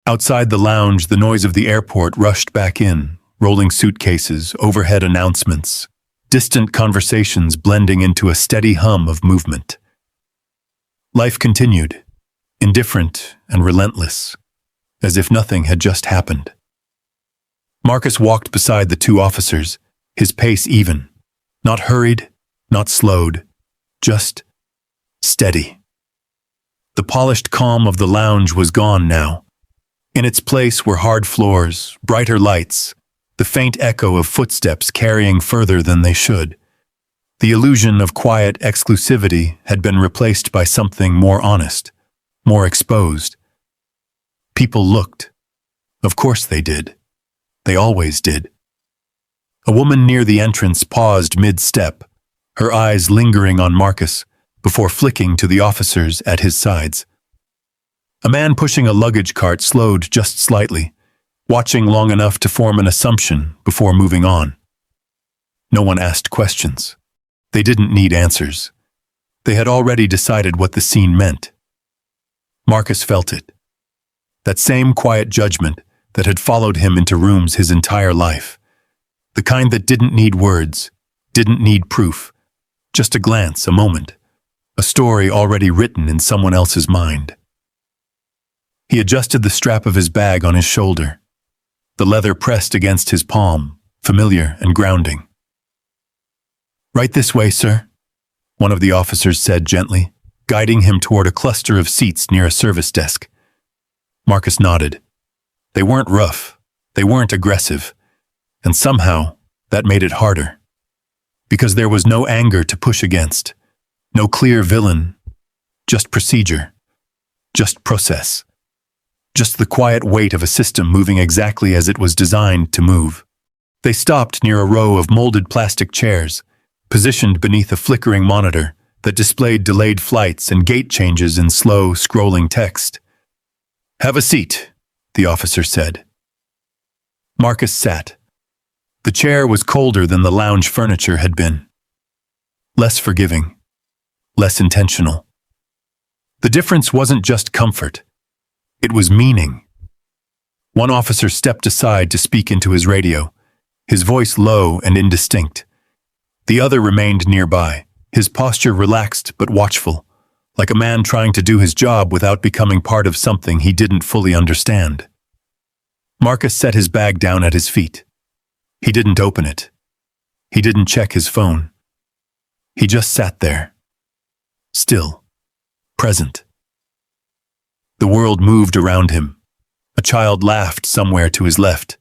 Speaker 1: Outside the lounge, the noise of the airport rushed back in, rolling suitcases, overhead announcements, distant conversations blending into a steady hum of movement. Life continued, indifferent and relentless, as if nothing had just happened. Marcus walked beside the two officers, his pace even, not hurried, not slowed, just steady. The polished calm of the lounge was gone now. In its place were hard floors, brighter lights, the faint echo of footsteps carrying further than they should. The illusion of quiet exclusivity had been replaced by something more honest, more exposed. People looked. Of course they did. They always did. A woman near the entrance paused mid-step, her eyes lingering on Marcus before flicking to the officers at his sides. A man pushing a luggage cart slowed just slightly, watching long enough to form an assumption before moving on. No one asked questions. They didn't need answers. They had already decided what the scene meant. Marcus felt it. That same quiet judgment that had followed him into rooms his entire life. The kind that didn't need words, didn't need proof. Just a glance, a moment. A story already written in someone else's mind. He adjusted the strap of his bag on his shoulder. The leather pressed against his palm, familiar and grounding. "Right this way, sir," one of the officers said gently, guiding him toward a cluster of seats near a service desk. Marcus nodded. They weren't rough, they weren't aggressive, and somehow that made it harder. Because there was no anger to push against, no clear villain, just procedure, just process. Just the quiet weight of a system moving exactly as it was designed to move. They stopped near a row of molded plastic chairs, positioned beneath a flickering monitor that displayed delayed flights and gate changes in slow, scrolling text. "Have a seat," the officer said. Marcus sat. The chair was colder than the lounge furniture had been. Less forgiving, less intentional. The difference wasn't just comfort. It was meaning. One officer stepped aside to speak into his radio, his voice low and indistinct. The other remained nearby, his posture relaxed but watchful, like a man trying to do his job without becoming part of something he didn't fully understand. Marcus set his bag down at his feet. He didn't open it. He didn't check his phone. He just sat there. Still. Present. The world moved around him. A child laughed somewhere to his left.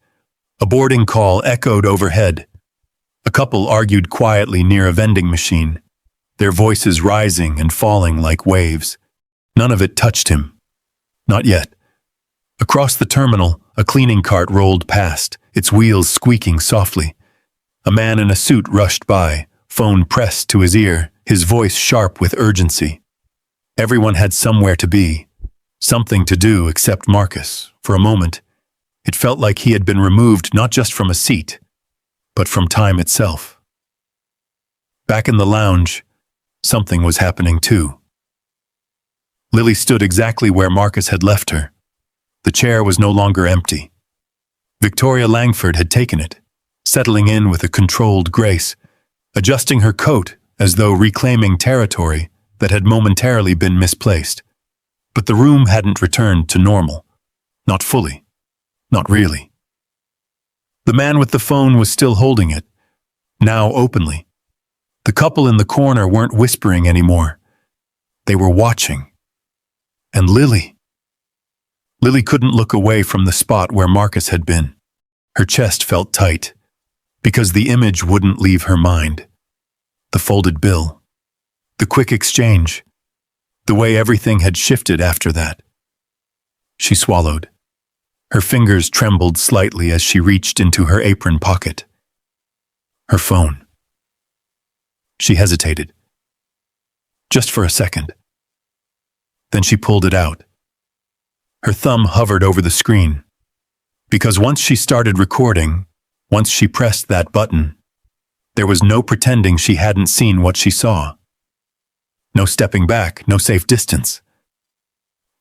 Speaker 1: A boarding call echoed overhead. A couple argued quietly near a vending machine, their voices rising and falling like waves. None of it touched him. Not yet. Across the terminal, a cleaning cart rolled past, its wheels squeaking softly. A man in a suit rushed by, phone pressed to his ear, his voice sharp with urgency. Everyone had somewhere to be, something to do except Marcus. For a moment, it felt like he had been removed not just from a seat, but from time itself. Back in the lounge, something was happening too. Lily stood exactly where Marcus had left her. The chair was no longer empty. Victoria Langford had taken it, settling in with a controlled grace, adjusting her coat as though reclaiming territory that had momentarily been misplaced. But the room hadn't returned to normal. Not fully. Not really. The man with the phone was still holding it, now openly. The couple in the corner weren't whispering anymore. They were watching. And Lily. Lily couldn't look away from the spot where Marcus had been. Her chest felt tight, because the image wouldn't leave her mind. The folded bill. The quick exchange. The way everything had shifted after that. She swallowed. Her fingers trembled slightly as she reached into her apron pocket. Her phone. She hesitated. Just for a second. Then she pulled it out. Her thumb hovered over the screen. Because once she started recording, once she pressed that button, there was no pretending she hadn't seen what she saw. No stepping back, no safe distance.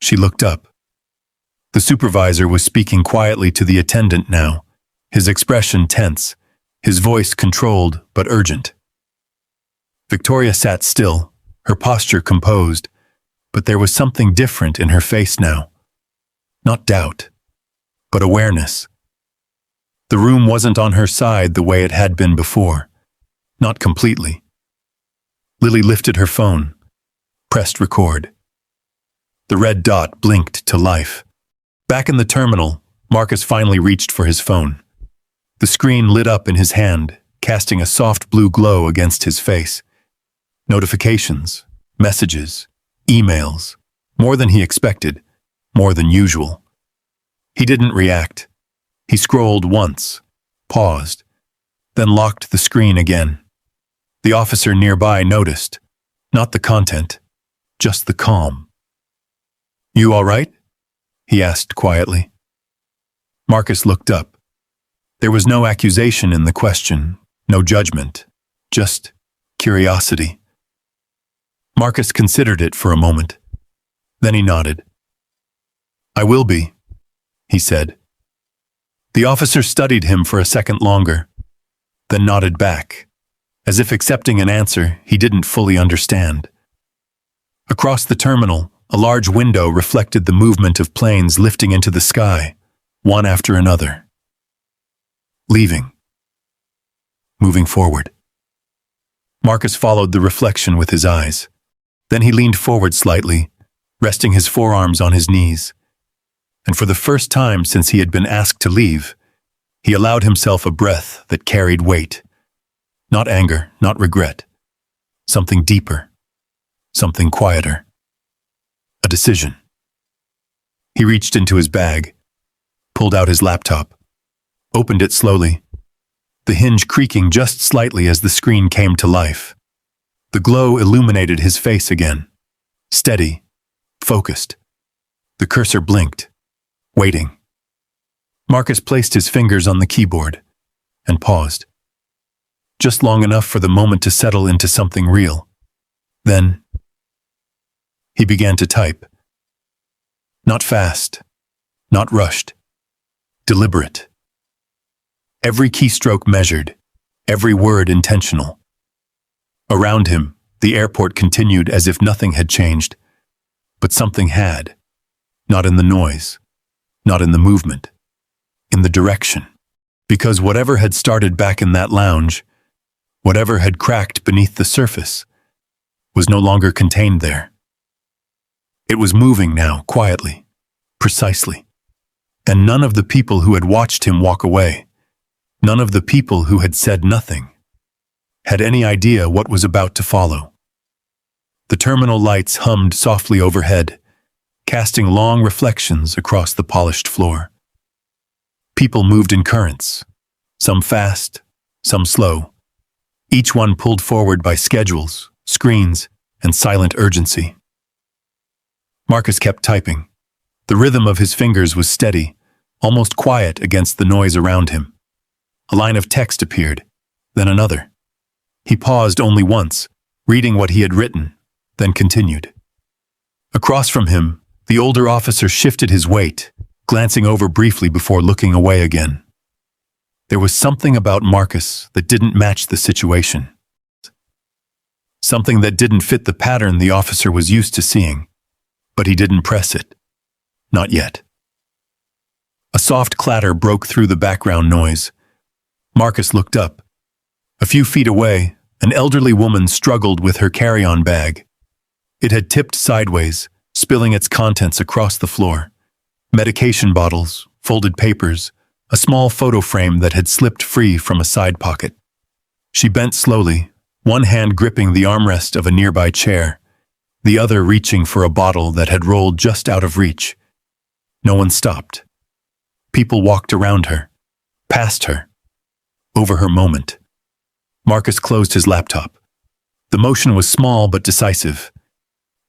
Speaker 1: She looked up. The supervisor was speaking quietly to the attendant now, his expression tense, his voice controlled but urgent. Victoria sat still, her posture composed, but there was something different in her face now. Not doubt, but awareness. The room wasn't on her side the way it had been before. Not completely. Lily lifted her phone, pressed record. The red dot blinked to life. Back in the terminal, Marcus finally reached for his phone. The screen lit up in his hand, casting a soft blue glow against his face. Notifications, messages, emails, more than he expected, more than usual. He didn't react. He scrolled once, paused, then locked the screen again. The officer nearby noticed, not the content, just the calm. "You all right?" he asked quietly. Marcus looked up. There was no accusation in the question, no judgment, just curiosity. Marcus considered it for a moment. Then he nodded. "I will be," he said. The officer studied him for a second longer, then nodded back, as if accepting an answer he didn't fully understand. Across the terminal, a large window reflected the movement of planes lifting into the sky, one after another. Leaving. Moving forward. Marcus followed the reflection with his eyes. Then he leaned forward slightly, resting his forearms on his knees. And for the first time since he had been asked to leave, he allowed himself a breath that carried weight. Not anger, not regret. Something deeper. Something quieter. A decision. He reached into his bag, pulled out his laptop, opened it slowly, the hinge creaking just slightly as the screen came to life. The glow illuminated his face again, steady, focused. The cursor blinked, waiting. Marcus placed his fingers on the keyboard and paused, just long enough for the moment to settle into something real. Then he began to type. Not fast, not rushed, deliberate. Every keystroke measured, every word intentional. Around him, the airport continued as if nothing had changed, but something had. Not in the noise, not in the movement, in the direction. Because whatever had started back in that lounge Whatever had cracked beneath the surface was no longer contained there. It was moving now, quietly, precisely. And none of the people who had watched him walk away, none of the people who had said nothing, had any idea what was about to follow. The terminal lights hummed softly overhead, casting long reflections across the polished floor. People moved in currents, some fast, some slow, each one pulled forward by schedules, screens, and silent urgency. Marcus kept typing. The rhythm of his fingers was steady, almost quiet against the noise around him. A line of text appeared, then another. He paused only once, reading what he had written, then continued. Across from him, the older officer shifted his weight, glancing over briefly before looking away again. There was something about Marcus that didn't match the situation. Something that didn't fit the pattern the officer was used to seeing, but he didn't press it. Not yet. A soft clatter broke through the background noise. Marcus looked up. A few feet away, an elderly woman struggled with her carry-on bag. It had tipped sideways, spilling its contents across the floor. Medication bottles, folded papers, a small photo frame that had slipped free from a side pocket. She bent slowly, one hand gripping the armrest of a nearby chair, the other reaching for a bottle that had rolled just out of reach. No one stopped. People walked around her, past her, over her moment. Marcus closed his laptop. The motion was small but decisive.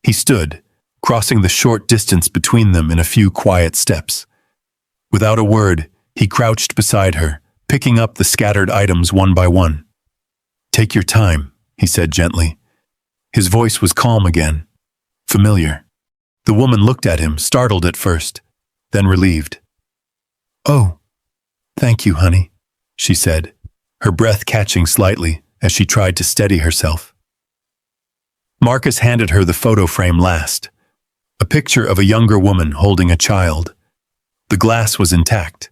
Speaker 1: He stood, crossing the short distance between them in a few quiet steps. Without a word, he crouched beside her, picking up the scattered items one by one. "Take your time," he said gently. His voice was calm again, familiar. The woman looked at him, startled at first, then relieved. "Oh, thank you, honey," she said, her breath catching slightly as she tried to steady herself. Marcus handed her the photo frame last, a picture of a younger woman holding a child. The glass was intact.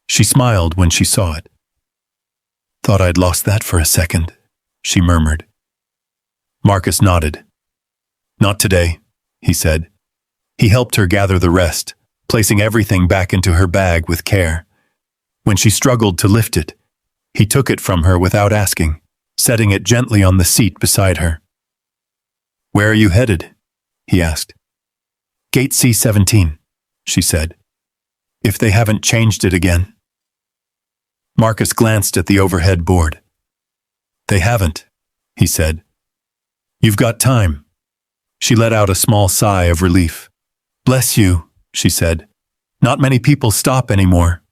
Speaker 1: She smiled when she saw it. "Thought I'd lost that for a second," she murmured. Marcus nodded. "Not today," he said. He helped her gather the rest, placing everything back into her bag with care. When she struggled to lift it, he took it from her without asking, setting it gently on the seat beside her. "Where are you headed?" he asked. "Gate C-17, she said. "If they haven't changed it again." Marcus glanced at the overhead board. "They haven't," he said. "You've got time." She let out a small sigh of relief. "Bless you," she said. "Not many people stop anymore."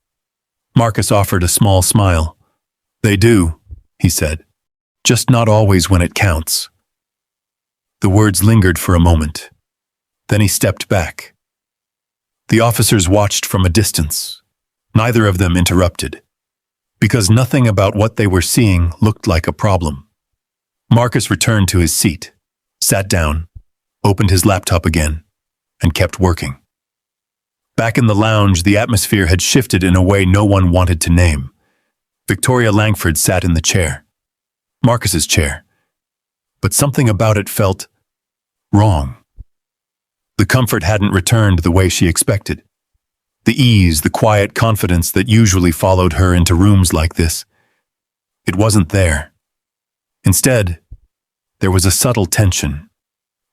Speaker 1: Marcus offered a small smile. "They do," he said. "Just not always when it counts." The words lingered for a moment. Then he stepped back. The officers watched from a distance. Neither of them interrupted, because nothing about what they were seeing looked like a problem. Marcus returned to his seat, sat down, opened his laptop again, and kept working. Back in the lounge, the atmosphere had shifted in a way no one wanted to name. Victoria Langford sat in the chair, Marcus's chair, but something about it felt wrong. The comfort hadn't returned the way she expected. The ease, the quiet confidence that usually followed her into rooms like this. It wasn't there. Instead, there was a subtle tension,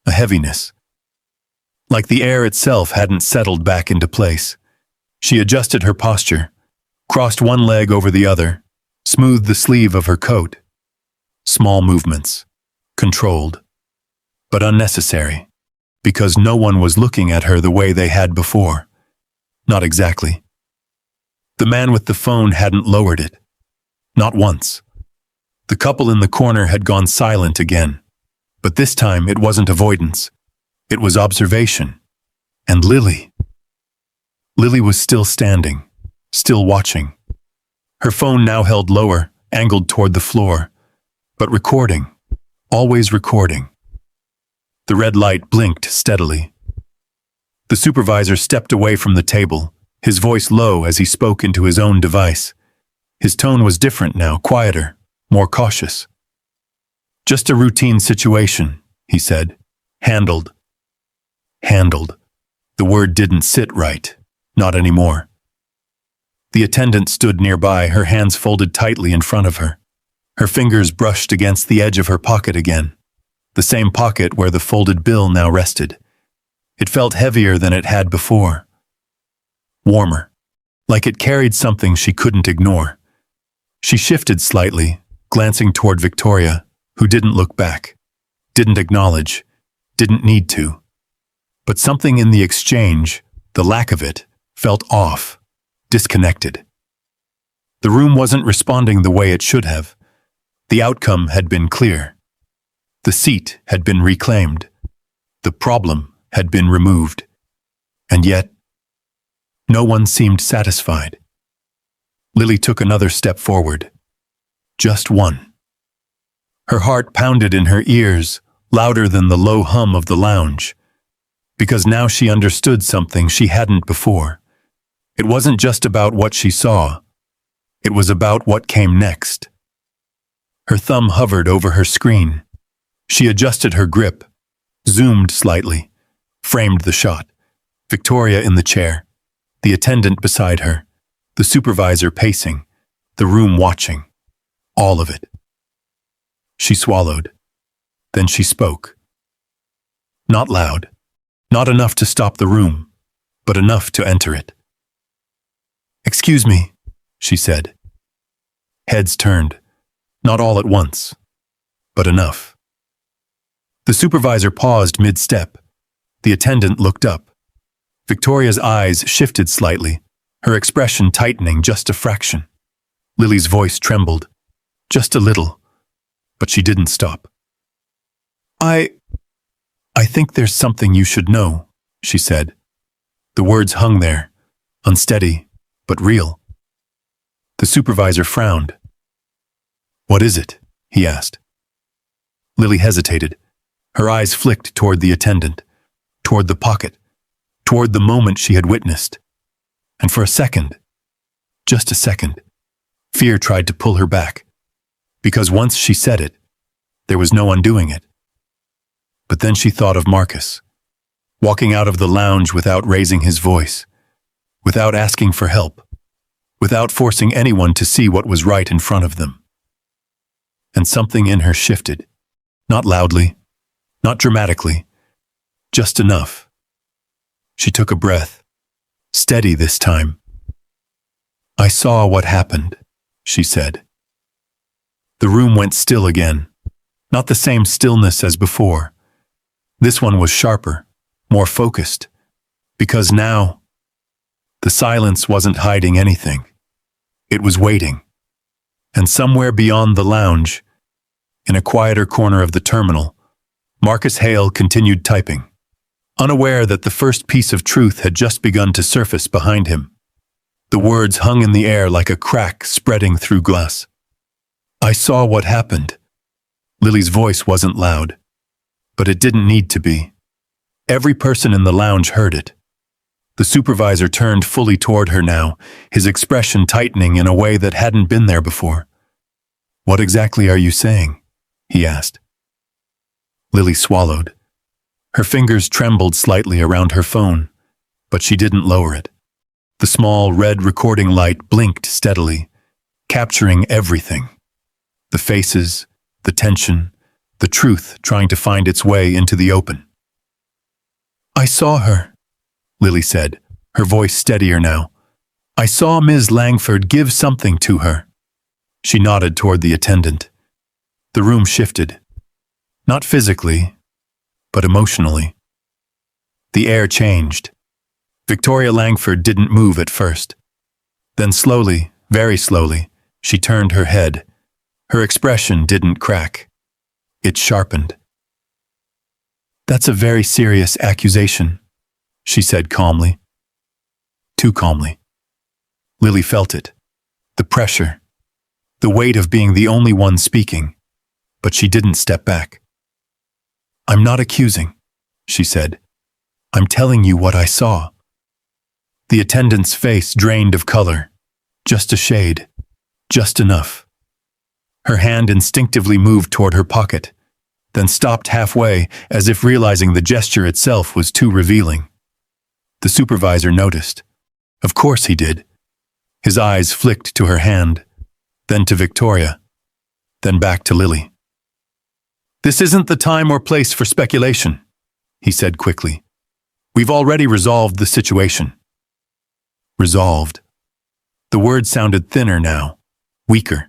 Speaker 1: a heaviness. Like the air itself hadn't settled back into place. She adjusted her posture, crossed one leg over the other, smoothed the sleeve of her coat. Small movements, controlled, but unnecessary, because no one was looking at her the way they had before. Not exactly. The man with the phone hadn't lowered it. Not once. The couple in the corner had gone silent again. But this time it wasn't avoidance. It was observation. And Lily. Lily was still standing, still watching. Her phone now held lower, angled toward the floor. But recording. Always recording. The red light blinked steadily. The supervisor stepped away from the table, his voice low as he spoke into his own device. His tone was different now, quieter, more cautious. Just a routine situation, he said. Handled. Handled. The word didn't sit right. Not anymore. The attendant stood nearby, her hands folded tightly in front of her. Her fingers brushed against the edge of her pocket again, the same pocket where the folded bill now rested. It felt heavier than it had before. Warmer, like it carried something she couldn't ignore. She shifted slightly, glancing toward Victoria, who didn't look back, didn't acknowledge, didn't need to. But something in the exchange, the lack of it, felt off, disconnected. The room wasn't responding the way it should have. The outcome had been clear. The seat had been reclaimed. The problem had been removed. And yet, no one seemed satisfied. Lily took another step forward. Just one. Her heart pounded in her ears, louder than the low hum of the lounge, because now she understood something she hadn't before. It wasn't just about what she saw. It was about what came next. Her thumb hovered over her screen. She adjusted her grip, zoomed slightly, framed the shot. Victoria in the chair, the attendant beside her, the supervisor pacing, the room watching. All of it. She swallowed. Then she spoke. Not loud, not enough to stop the room, but enough to enter it. "Excuse me," she said. Heads turned, not all at once, but enough. The supervisor paused mid-step. The attendant looked up. Victoria's eyes shifted slightly, her expression tightening just a fraction. Lily's voice trembled, just a little, but she didn't stop. I think there's something you should know," she said. The words hung there, unsteady, but real. The supervisor frowned. "What is it?" he asked. Lily hesitated. Her eyes flicked toward the attendant, toward the pocket, toward the moment she had witnessed. And for a second, just a second, fear tried to pull her back, because once she said it, there was no undoing it. But then she thought of Marcus, walking out of the lounge without raising his voice, without asking for help, without forcing anyone to see what was right in front of them. And something in her shifted, not loudly, not dramatically, just enough. She took a breath, steady this time. "I saw what happened," she said. The room went still again, not the same stillness as before. This one was sharper, more focused, because now the silence wasn't hiding anything. It was waiting. And somewhere beyond the lounge, in a quieter corner of the terminal, Marcus Hale continued typing, unaware that the first piece of truth had just begun to surface behind him. The words hung in the air like a crack spreading through glass. "I saw what happened." Lily's voice wasn't loud, but it didn't need to be. Every person in the lounge heard it. The supervisor turned fully toward her now, his expression tightening in a way that hadn't been there before. "What exactly are you saying?" he asked. Lily swallowed. Her fingers trembled slightly around her phone, but she didn't lower it. The small red recording light blinked steadily, capturing everything. The faces, the tension, the truth trying to find its way into the open. "I saw her," Lily said, her voice steadier now. "I saw Ms. Langford give something to her." She nodded toward the attendant. The room shifted. Not physically, but emotionally. The air changed. Victoria Langford didn't move at first. Then slowly, very slowly, she turned her head. Her expression didn't crack. It sharpened. "That's a very serious accusation," she said calmly. Too calmly. Lily felt it. The pressure. The weight of being the only one speaking. But she didn't step back. "I'm not accusing," she said. "I'm telling you what I saw." The attendant's face drained of color. Just a shade. Just enough. Her hand instinctively moved toward her pocket, then stopped halfway as if realizing the gesture itself was too revealing. The supervisor noticed. Of course he did. His eyes flicked to her hand, then to Victoria, then back to Lily. "This isn't the time or place for speculation," he said quickly. "We've already resolved the situation." Resolved. The word sounded thinner now, weaker,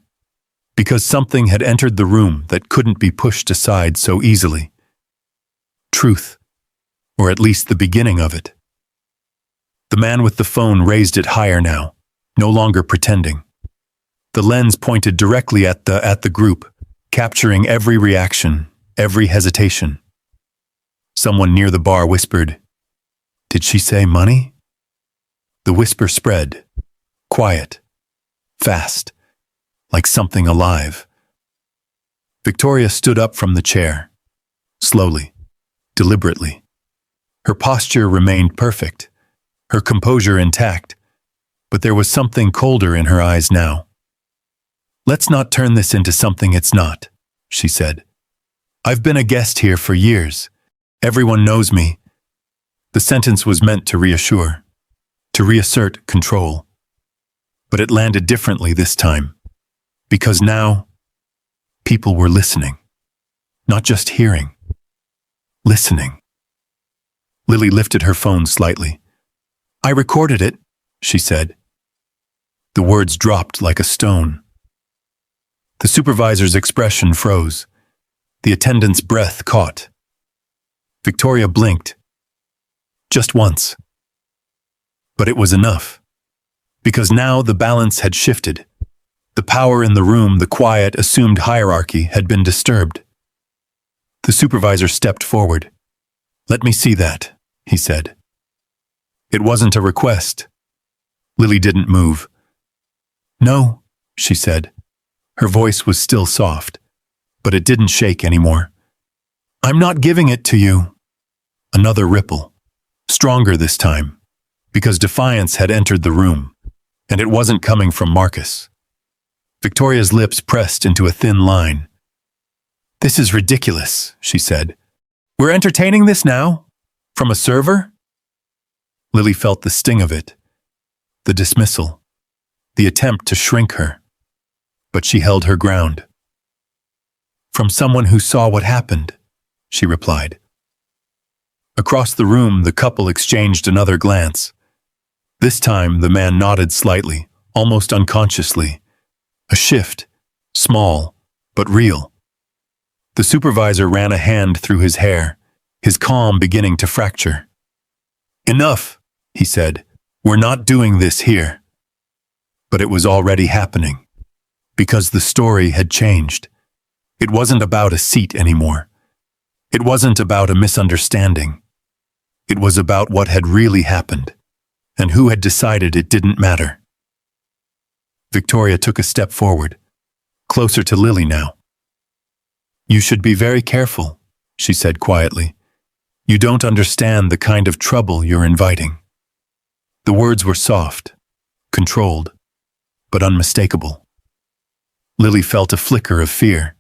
Speaker 1: because something had entered the room that couldn't be pushed aside so easily. Truth, or at least the beginning of it. The man with the phone raised it higher now, no longer pretending. The lens pointed directly at the group, capturing every reaction, every hesitation. Someone near the bar whispered, "Did she say money?" The whisper spread, quiet, fast, like something alive. Victoria stood up from the chair, slowly, deliberately. Her posture remained perfect, her composure intact, but there was something colder in her eyes now. "Let's not turn this into something it's not," she said. "I've been a guest here for years. Everyone knows me." The sentence was meant to reassure, to reassert control. But it landed differently this time, because now people were listening, not just hearing, listening. Lily lifted her phone slightly. "I recorded it," she said. The words dropped like a stone. The supervisor's expression froze. The attendant's breath caught. Victoria blinked. Just once. But it was enough. Because now the balance had shifted. The power in the room, the quiet, assumed hierarchy, had been disturbed. The supervisor stepped forward. "Let me see that," he said. It wasn't a request. Lily didn't move. "No," she said. Her voice was still soft, but it didn't shake anymore. "I'm not giving it to you." Another ripple, stronger this time, because defiance had entered the room, and it wasn't coming from Marcus. Victoria's lips pressed into a thin line. "This is ridiculous," she said. "We're entertaining this now? From a server?" Lily felt the sting of it, the dismissal, the attempt to shrink her. But she held her ground. "From someone who saw what happened," she replied. Across the room, the couple exchanged another glance. This time, the man nodded slightly, almost unconsciously. A shift, small, but real. The supervisor ran a hand through his hair, his calm beginning to fracture. "Enough," he said. "We're not doing this here." But it was already happening, because the story had changed. It wasn't about a seat anymore. It wasn't about a misunderstanding. It was about what had really happened, and who had decided it didn't matter. Victoria took a step forward, closer to Lily now. "You should be very careful," she said quietly. "You don't understand the kind of trouble you're inviting." The words were soft, controlled, but unmistakable. Lily felt a flicker of fear.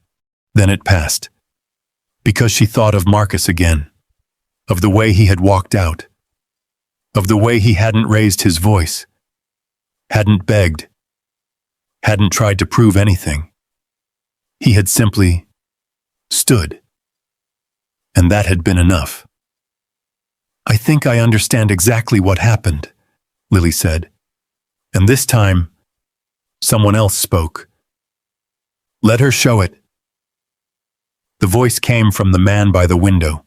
Speaker 1: Then it passed. Because she thought of Marcus again, of the way he had walked out, of the way he hadn't raised his voice, hadn't begged, hadn't tried to prove anything. He had simply stood. And that had been enough. "I think I understand exactly what happened," Lily said. And this time, someone else spoke. "Let her show it." The voice came from the man by the window,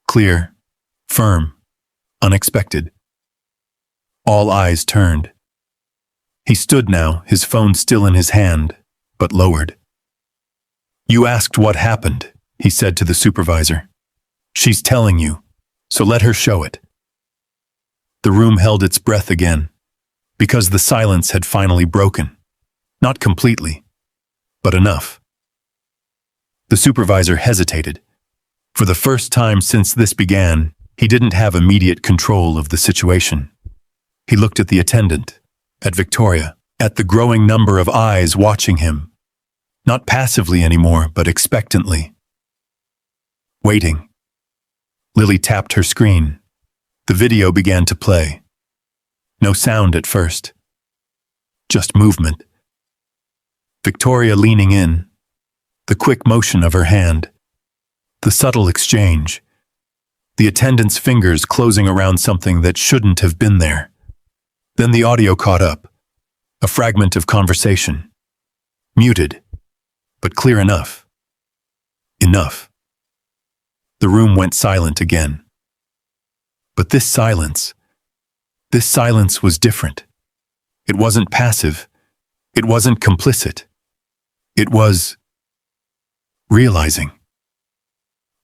Speaker 1: clear, firm, unexpected. All eyes turned. He stood now, his phone still in his hand, but lowered. "You asked what happened," he said to the supervisor. "She's telling you, so let her show it." The room held its breath again, because the silence had finally broken. Not completely, but enough. The supervisor hesitated. For the first time since this began, he didn't have immediate control of the situation. He looked at the attendant, at Victoria, at the growing number of eyes watching him. Not passively anymore, but expectantly. Waiting. Lily tapped her screen. The video began to play. No sound at first. Just movement. Victoria leaning in. The quick motion of her hand. The subtle exchange. The attendant's fingers closing around something that shouldn't have been there. Then the audio caught up. A fragment of conversation. Muted, but clear enough. Enough. The room went silent again. But this silence was different. It wasn't passive. It wasn't complicit. It was realizing.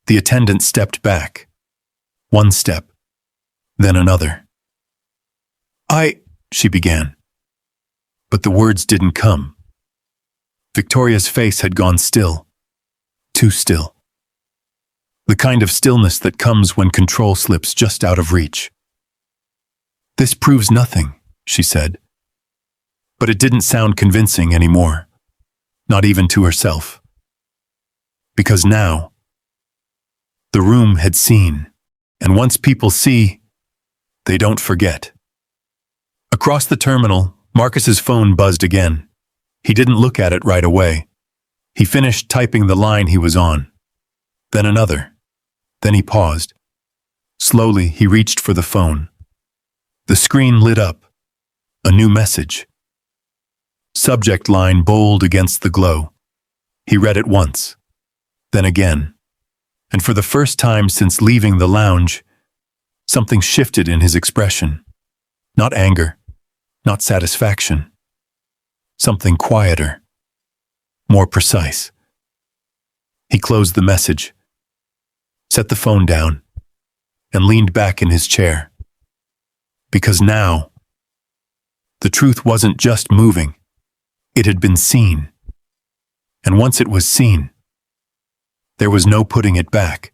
Speaker 1: The attendant stepped back. One step, then another. She began. But the words didn't come. Victoria's face had gone still. Too still. The kind of stillness that comes when control slips just out of reach. "This proves nothing," she said. But it didn't sound convincing anymore. Not even to herself. Because now, the room had seen. And once people see, they don't forget. Across the terminal, Marcus's phone buzzed again. He didn't look at it right away. He finished typing the line he was on. Then another. Then he paused. Slowly, he reached for the phone. The screen lit up. A new message. Subject line bold against the glow. He read it once. Then again. And for the first time since leaving the lounge, something shifted in his expression. Not anger. Not satisfaction. Something quieter. More precise. He closed the message, set the phone down, and leaned back in his chair. Because now, the truth wasn't just moving. It had been seen. And once it was seen, there was no putting it back.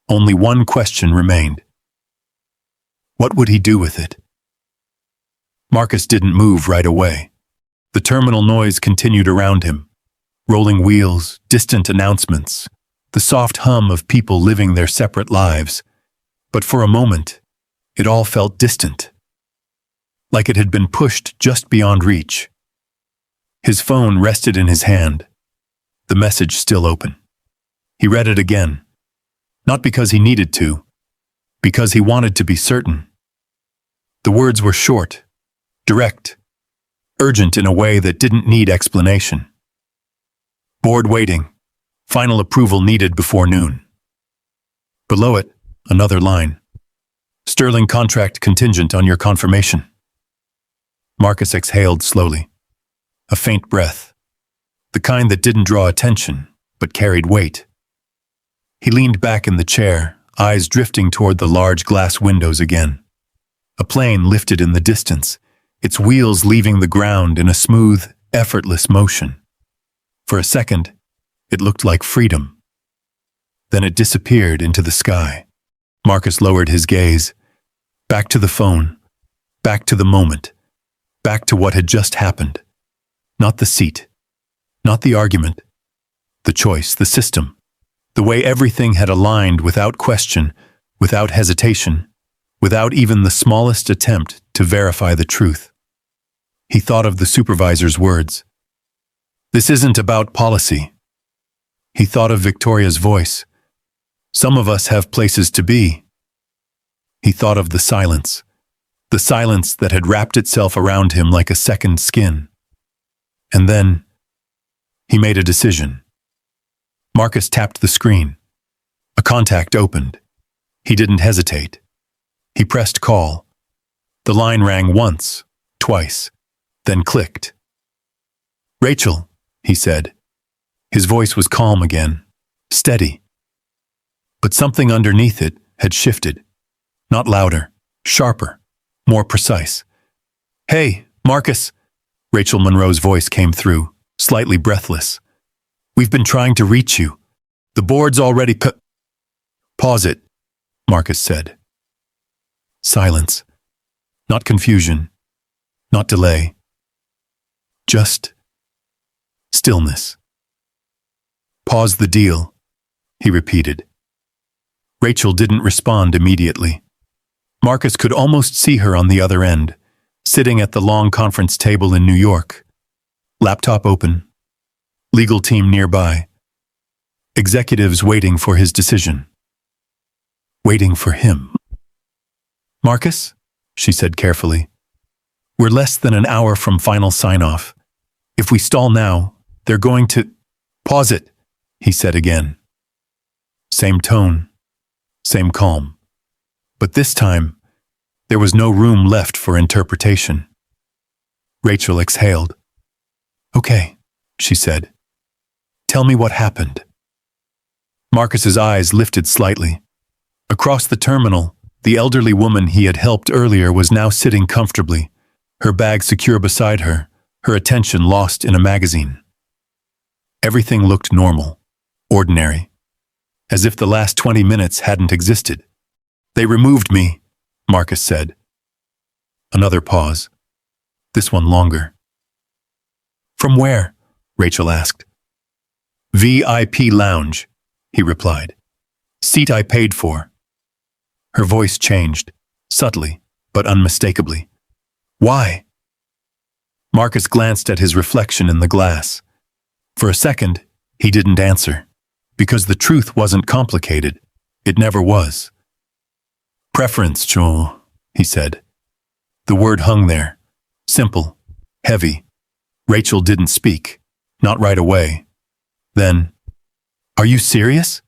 Speaker 1: Only one question remained. What would he do with it? Marcus didn't move right away. The terminal noise continued around him. Rolling wheels, distant announcements, the soft hum of people living their separate lives. But for a moment, it all felt distant. Like it had been pushed just beyond reach. His phone rested in his hand, the message still open. He read it again, not because he needed to, because he wanted to be certain. The words were short, direct, urgent in a way that didn't need explanation. Board waiting, final approval needed before noon. Below it, another line. Sterling contract contingent on your confirmation. Marcus exhaled slowly. A faint breath, the kind that didn't draw attention, but carried weight. He leaned back in the chair, eyes drifting toward the large glass windows again. A plane lifted in the distance, its wheels leaving the ground in a smooth, effortless motion. For a second, it looked like freedom. Then it disappeared into the sky. Marcus lowered his gaze, back to the phone, back to the moment, back to what had just happened. Not the seat, not the argument, the choice, the system, the way everything had aligned without question, without hesitation, without even the smallest attempt to verify the truth. He thought of the supervisor's words. This isn't about policy. He thought of Victoria's voice. Some of us have places to be. He thought of the silence that had wrapped itself around him like a second skin. And then, he made a decision. Marcus tapped the screen. A contact opened. He didn't hesitate. He pressed call. The line rang once, twice, then clicked. "Rachel," he said. His voice was calm again, steady. But something underneath it had shifted. Not louder, sharper, more precise. "Hey, Marcus," Rachel Monroe's voice came through, slightly breathless. "We've been trying to reach you. The board's already Pause it," Marcus said. Silence. Not confusion. Not delay. Just stillness. Pause the deal, he repeated. Rachel didn't respond immediately. Marcus could almost see her on the other end, sitting at the long conference table in New York. Laptop open. Legal team nearby. Executives waiting for his decision. Waiting for him. Marcus, she said carefully, we're less than an hour from final sign-off. If we stall now, they're going to… Pause it, he said again. Same tone, same calm. But this time, there was no room left for interpretation. Rachel exhaled. Okay, she said. Tell me what happened. Marcus's eyes lifted slightly. Across the terminal, the elderly woman he had helped earlier was now sitting comfortably, her bag secure beside her, her attention lost in a magazine. Everything looked normal, ordinary, as if the last 20 minutes hadn't existed. They removed me, Marcus said. Another pause. This one longer. From where? Rachel asked. VIP lounge, he replied. Seat I paid for. Her voice changed, subtly, but unmistakably. Why? Marcus glanced at his reflection in the glass. For a second, he didn't answer, because the truth wasn't complicated. It never was. Preference, Joel, he said. The word hung there, simple, heavy. Rachel didn't speak, not right away. Then, are you serious?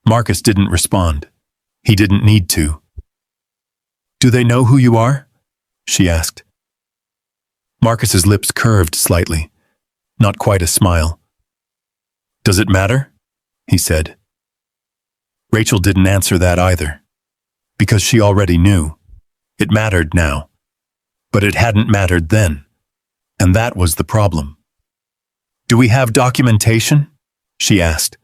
Speaker 1: Marcus didn't respond. He didn't need to. Do they know who you are? She asked. Marcus's lips curved slightly, not quite a smile. Does it matter? He said. Rachel didn't answer that either, because she already knew. It mattered now, but it hadn't mattered then, and that was the problem. Do we have documentation? She asked,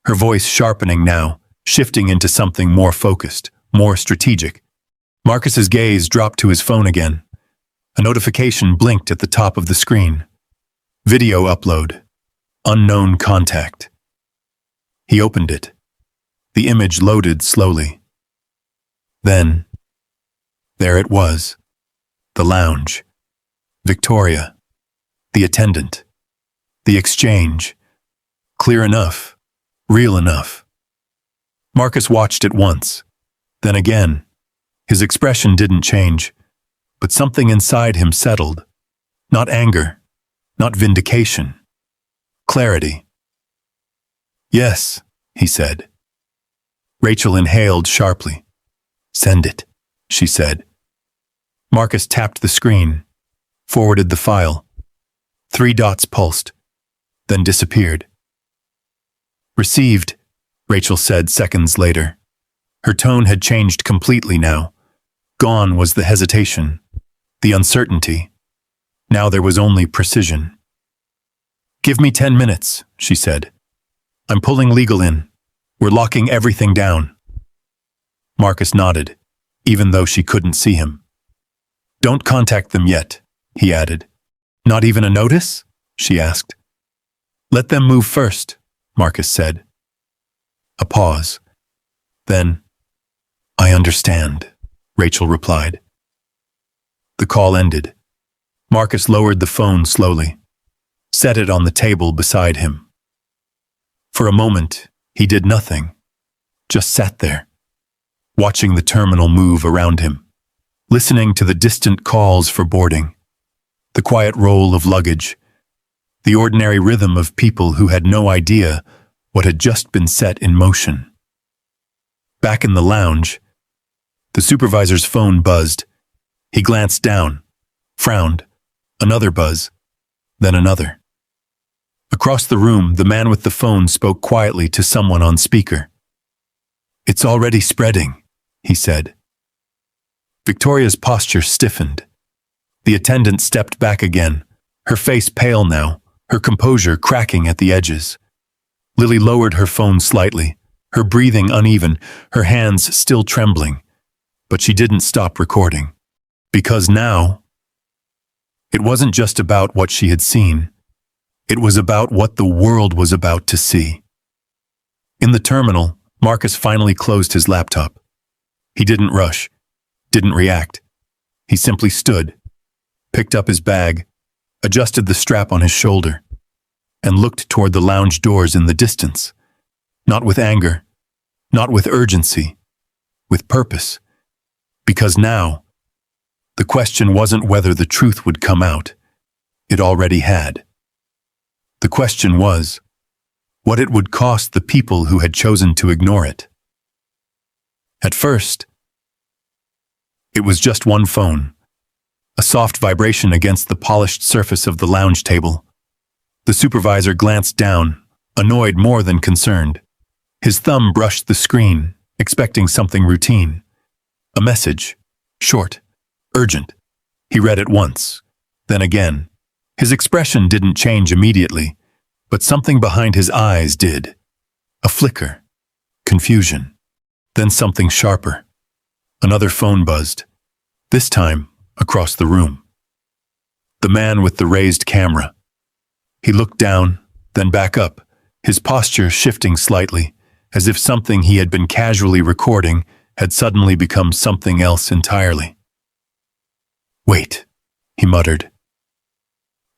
Speaker 1: her voice sharpening now, shifting into something more focused, more strategic. Marcus's gaze dropped to his phone again. A notification blinked at the top of the screen. Video upload. Unknown contact. He opened it. The image loaded slowly. Then, there it was. The lounge. Victoria. The attendant. The exchange. Clear enough. Real enough. Marcus watched it once. Then again. His expression didn't change, but something inside him settled. Not anger. Not vindication. Clarity. Yes, he said. Rachel inhaled sharply. Send it, she said. Marcus tapped the screen, forwarded the file. 3 dots pulsed, then disappeared. Received, Rachel said seconds later. Her tone had changed completely now. Gone was the hesitation, the uncertainty. Now there was only precision. Give me 10 minutes, she said. I'm pulling legal in. We're locking everything down. Marcus nodded, even though she couldn't see him. Don't contact them yet, he added. Not even a notice? She asked. Let them move first, Marcus said. A pause. Then, I understand, Rachel replied. The call ended. Marcus lowered the phone slowly, set it on the table beside him. For a moment, he did nothing, just sat there, watching the terminal move around him, listening to the distant calls for boarding, the quiet roll of luggage, the ordinary rhythm of people who had no idea what had just been set in motion. Back in the lounge, the supervisor's phone buzzed. He glanced down, frowned, another buzz, then another. Across the room, the man with the phone spoke quietly to someone on speaker. It's already spreading, he said. Victoria's posture stiffened. The attendant stepped back again, her face pale now, her composure cracking at the edges. Lily lowered her phone slightly, her breathing uneven, her hands still trembling. But she didn't stop recording. Because now, it wasn't just about what she had seen. It was about what the world was about to see. In the terminal, Marcus finally closed his laptop. He didn't rush, didn't react. He simply stood, picked up his bag, adjusted the strap on his shoulder, and looked toward the lounge doors in the distance. Not with anger, not with urgency, with purpose. Because now, the question wasn't whether the truth would come out. It already had. The question was, what it would cost the people who had chosen to ignore it. At first, it was just one phone, a soft vibration against the polished surface of the lounge table. The supervisor glanced down, annoyed more than concerned. His thumb brushed the screen, expecting something routine. A message, short, urgent. He read it once, then again. His expression didn't change immediately, but something behind his eyes did. A flicker, confusion, then something sharper. Another phone buzzed, this time across the room. The man with the raised camera. He looked down, then back up, his posture shifting slightly, as if something he had been casually recording had suddenly become something else entirely. "Wait," he muttered.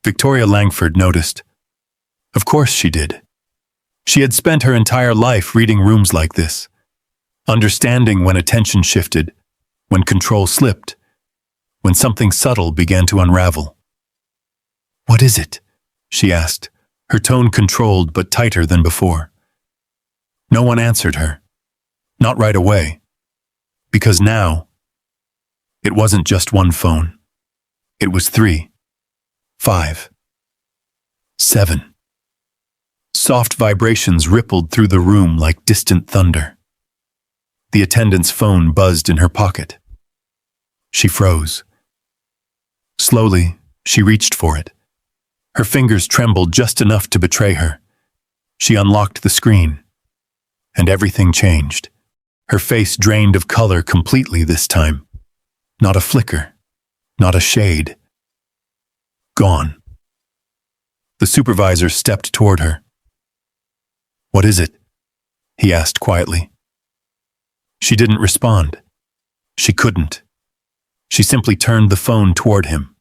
Speaker 1: Victoria Langford noticed. Of course she did. She had spent her entire life reading rooms like this, understanding when attention shifted, when control slipped, when something subtle began to unravel. "What is it?" she asked, her tone controlled but tighter than before. No one answered her. Not right away. Because now, it wasn't just one phone. It was 3, 5, 7. Soft vibrations rippled through the room like distant thunder. The attendant's phone buzzed in her pocket. She froze. Slowly, she reached for it. Her fingers trembled just enough to betray her. She unlocked the screen, and everything changed. Her face drained of color completely this time. Not a flicker, not a shade. Gone. The supervisor stepped toward her. "What is it?" he asked quietly. She didn't respond. She couldn't. She simply turned the phone toward him.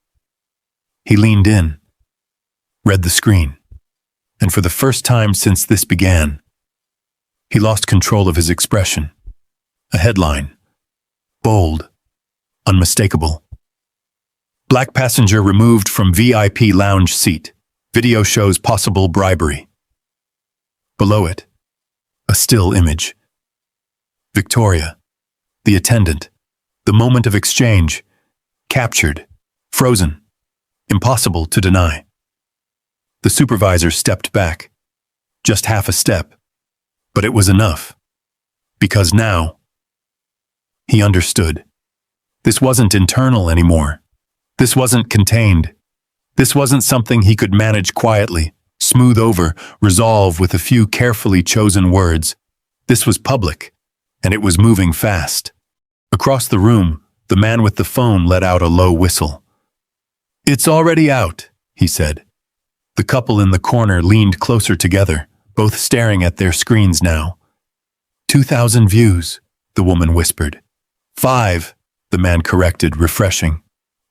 Speaker 1: He leaned in, read the screen, and for the first time since this began, he lost control of his expression. A headline. Bold. Unmistakable. Black passenger removed from VIP lounge seat. Video shows possible bribery. Below it, a still image. Victoria, the attendant, the moment of exchange, captured, frozen, impossible to deny. The supervisor stepped back, just half a step, but it was enough. Because now, he understood. This wasn't internal anymore. This wasn't contained. This wasn't something he could manage quietly, smooth over, resolve with a few carefully chosen words. This was public, and it was moving fast. Across the room, the man with the phone let out a low whistle. "It's already out," he said. The couple in the corner leaned closer together, both staring at their screens now. 2,000 views, the woman whispered. 5, the man corrected, refreshing.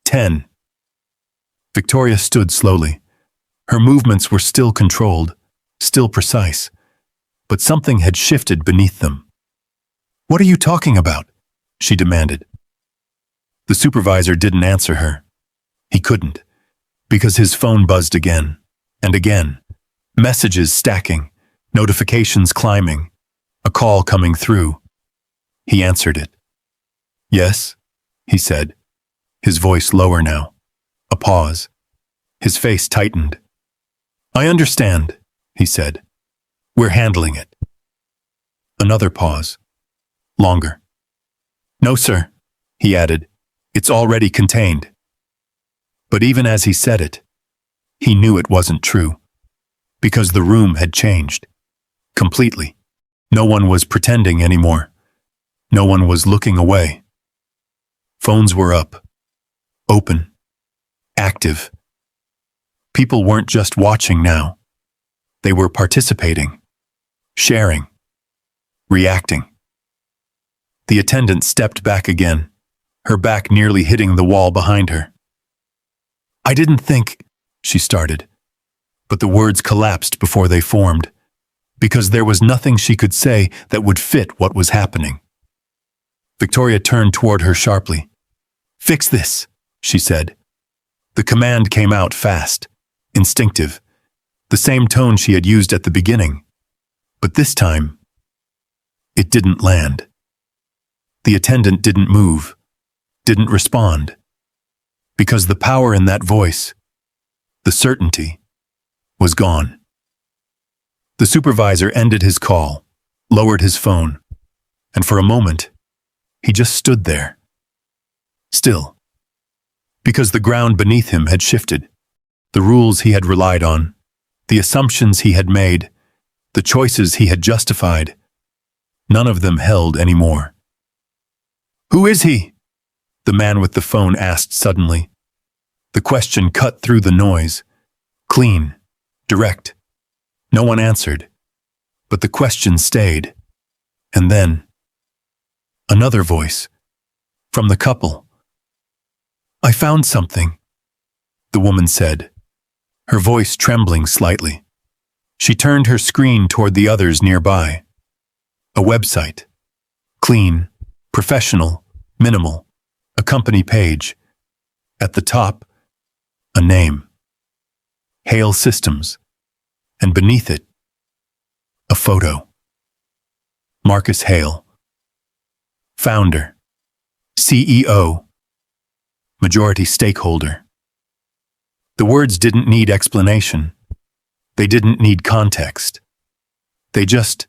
Speaker 1: 10. Victoria stood slowly. Her movements were still controlled, still precise, but something had shifted beneath them. "What are you talking about?" she demanded. The supervisor didn't answer her. He couldn't, because his phone buzzed again and again, messages stacking, notifications climbing, a call coming through. He answered it. "Yes," he said, his voice lower now. A pause. His face tightened. "I understand," he said. "We're handling it." Another pause. Longer. "No, sir," he added. "It's already contained." But even as he said it, he knew it wasn't true. Because the room had changed. Completely. No one was pretending anymore. No one was looking away. Phones were up. Open. Active. People weren't just watching now. They were participating. Sharing. reacting. The attendant stepped back again, her back nearly hitting the wall behind her. "I didn't think," she started, but the words collapsed before they formed, because there was nothing she could say that would fit what was happening. Victoria turned toward her sharply. "Fix this," she said. The command came out fast, instinctive, the same tone she had used at the beginning. But this time, it didn't land. The attendant didn't move, didn't respond, because the power in that voice, the certainty, was gone. The supervisor ended his call, lowered his phone, and for a moment, he just stood there. Still. Because the ground beneath him had shifted, the rules he had relied on, the assumptions he had made, the choices he had justified, none of them held anymore. "Who is he?" the man with the phone asked suddenly. The question cut through the noise, clean, direct. No one answered, but the question stayed. And then, another voice, from the couple. "I found something," the woman said, her voice trembling slightly. She turned her screen toward the others nearby. A website. Clean, professional, minimal. A company page. At the top, a name. Hale Systems. And beneath it, a photo. Marcus Hale. Founder. CEO. Majority stakeholder. The words didn't need explanation. They didn't need context. They just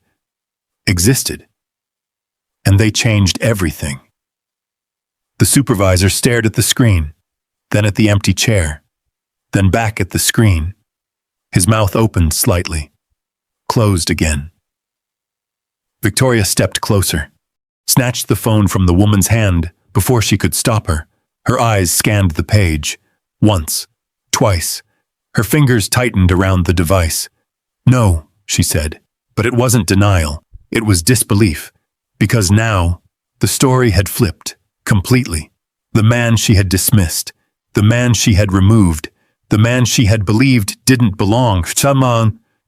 Speaker 1: existed. And they changed everything. The supervisor stared at the screen, then at the empty chair, then back at the screen. His mouth opened slightly, closed again. Victoria stepped closer, snatched the phone from the woman's hand before she could stop her. Her eyes scanned the page, once, twice. Her fingers tightened around the device. "No," she said, but it wasn't denial, it was disbelief, because now the story had flipped, completely. The man she had dismissed, the man she had removed, the man she had believed didn't belong,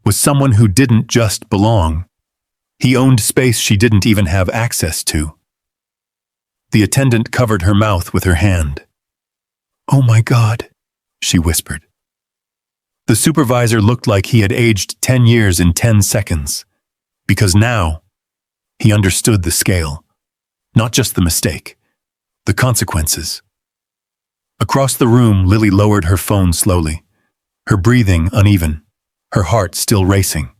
Speaker 1: was someone who didn't just belong. He owned space she didn't even have access to. The attendant covered her mouth with her hand. "Oh my God," she whispered. The supervisor looked like he had aged 10 years in 10 seconds, because now he understood the scale, not just the mistake, the consequences. Across the room, Lily lowered her phone slowly, her breathing uneven, her heart still racing.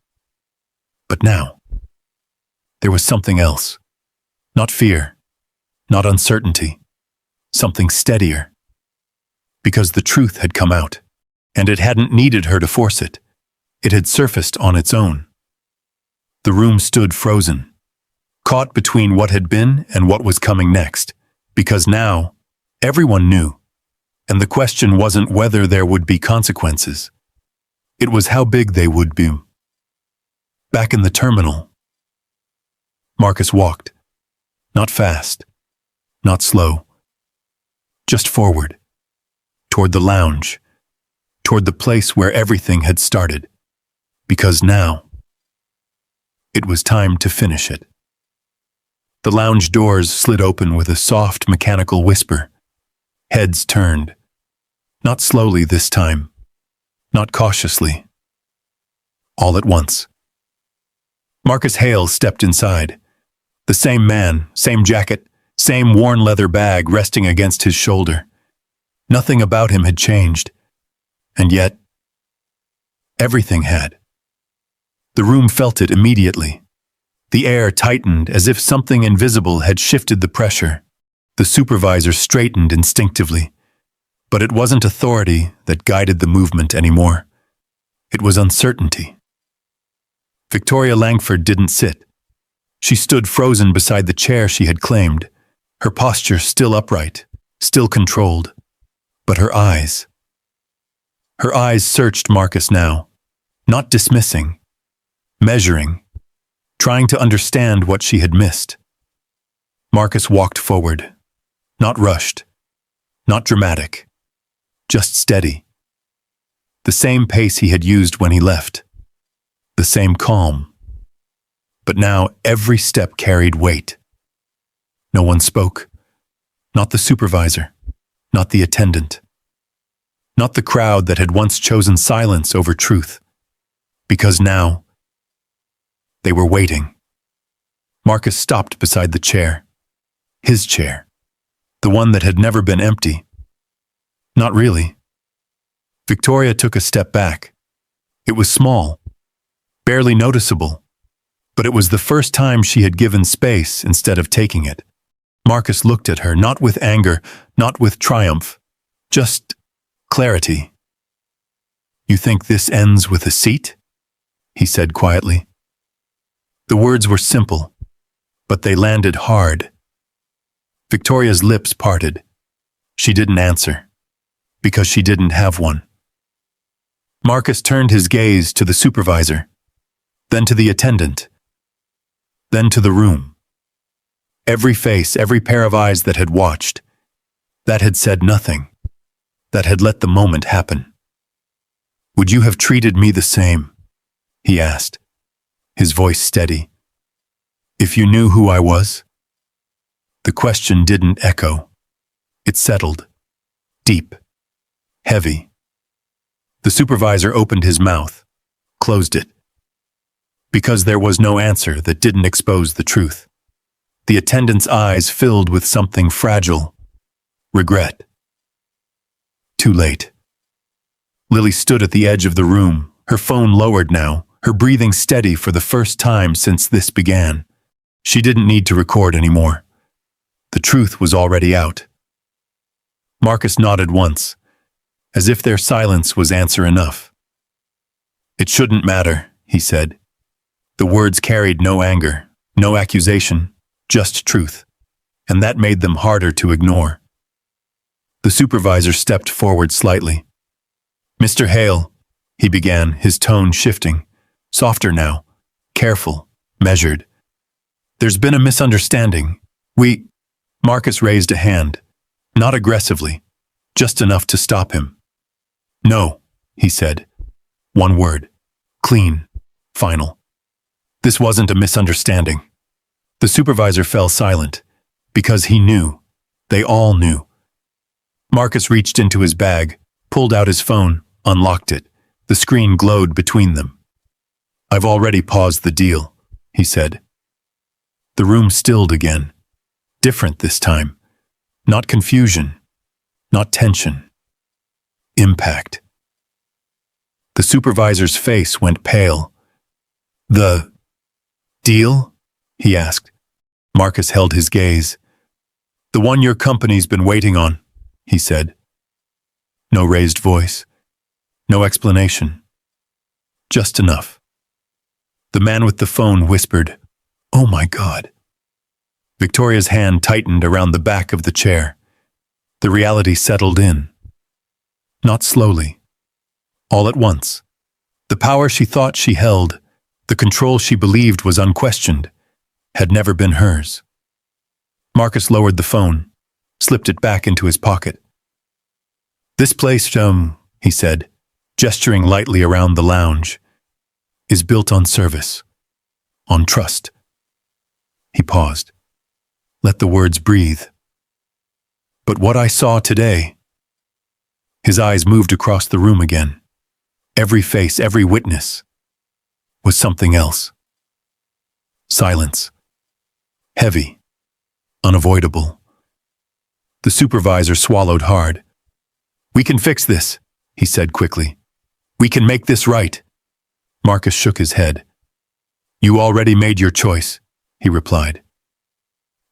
Speaker 1: But now, there was something else. Not fear, not uncertainty, something steadier. Because the truth had come out, and it hadn't needed her to force it. It had surfaced on its own. The room stood frozen, caught between what had been and what was coming next, because now, everyone knew. And the question wasn't whether there would be consequences. It was how big they would be. Back in the terminal, Marcus walked. Not fast, not slow. Just forward, toward the lounge, toward the place where everything had started. Because now, it was time to finish it. The lounge doors slid open with a soft mechanical whisper. Heads turned. Not slowly this time. Not cautiously. All at once. Marcus Hale stepped inside. The same man, same jacket, same worn leather bag resting against his shoulder. Nothing about him had changed. And yet, everything had. The room felt it immediately. The air tightened as if something invisible had shifted the pressure. The supervisor straightened instinctively. But it wasn't authority that guided the movement anymore. It was uncertainty. Victoria Langford didn't sit. She stood frozen beside the chair she had claimed, her posture still upright, still controlled. But her eyes searched Marcus now, not dismissing, measuring, trying to understand what she had missed. Marcus walked forward, not rushed, not dramatic, just steady. The same pace he had used when he left, the same calm. But now every step carried weight. No one spoke, not the supervisor, not the attendant, not the crowd that had once chosen silence over truth, because now they were waiting. Marcus stopped beside the chair, his chair, the one that had never been empty. Not really. Victoria took a step back. It was small, barely noticeable, but it was the first time she had given space instead of taking it. Marcus looked at her, not with anger, not with triumph, just clarity. "You think this ends with a seat?" he said quietly. The words were simple, but they landed hard. Victoria's lips parted. She didn't answer, because she didn't have one. Marcus turned his gaze to the supervisor, then to the attendant, then to the room. Every face, every pair of eyes that had watched, that had said nothing, that had let the moment happen. "Would you have treated me the same?" he asked, his voice steady. "If you knew who I was?" The question didn't echo. It settled, deep, heavy. The supervisor opened his mouth, closed it, because there was no answer that didn't expose the truth. The attendant's eyes filled with something fragile, regret. Too late. Lily stood at the edge of the room, her phone lowered now, her breathing steady for the first time since this began. She didn't need to record anymore. The truth was already out. Marcus nodded once, as if their silence was answer enough. "It shouldn't matter," he said. The words carried no anger, no accusation, just truth, and that made them harder to ignore. The supervisor stepped forward slightly. "Mr. Hale," he began, his tone shifting, softer now, careful, measured. "There's been a misunderstanding. Marcus raised a hand, not aggressively, just enough to stop him. "No," he said. One word. Clean. Final. This wasn't a misunderstanding. The supervisor fell silent, because he knew. They all knew. Marcus reached into his bag, pulled out his phone, unlocked it. The screen glowed between them. "I've already paused the deal," he said. The room stilled again. Different this time. Not confusion. Not tension. Impact. The supervisor's face went pale. "The deal?" he asked. Marcus held his gaze. "The one your company's been waiting on," he said. No raised voice. No explanation. Just enough. The man with the phone whispered, "Oh my God." Victoria's hand tightened around the back of the chair. The reality settled in. Not slowly. All at once. The power she thought she held, the control she believed was unquestioned, had never been hers. Marcus lowered the phone, slipped it back into his pocket. "This place, he said, gesturing lightly around the lounge, "is built on service, on trust." He paused. Let the words breathe. "But what I saw today..." His eyes moved across the room again. Every face, every witness, was something else. Silence. Heavy. Unavoidable. The supervisor swallowed hard. "We can fix this," he said quickly. "We can make this right." Marcus shook his head. "You already made your choice," he replied.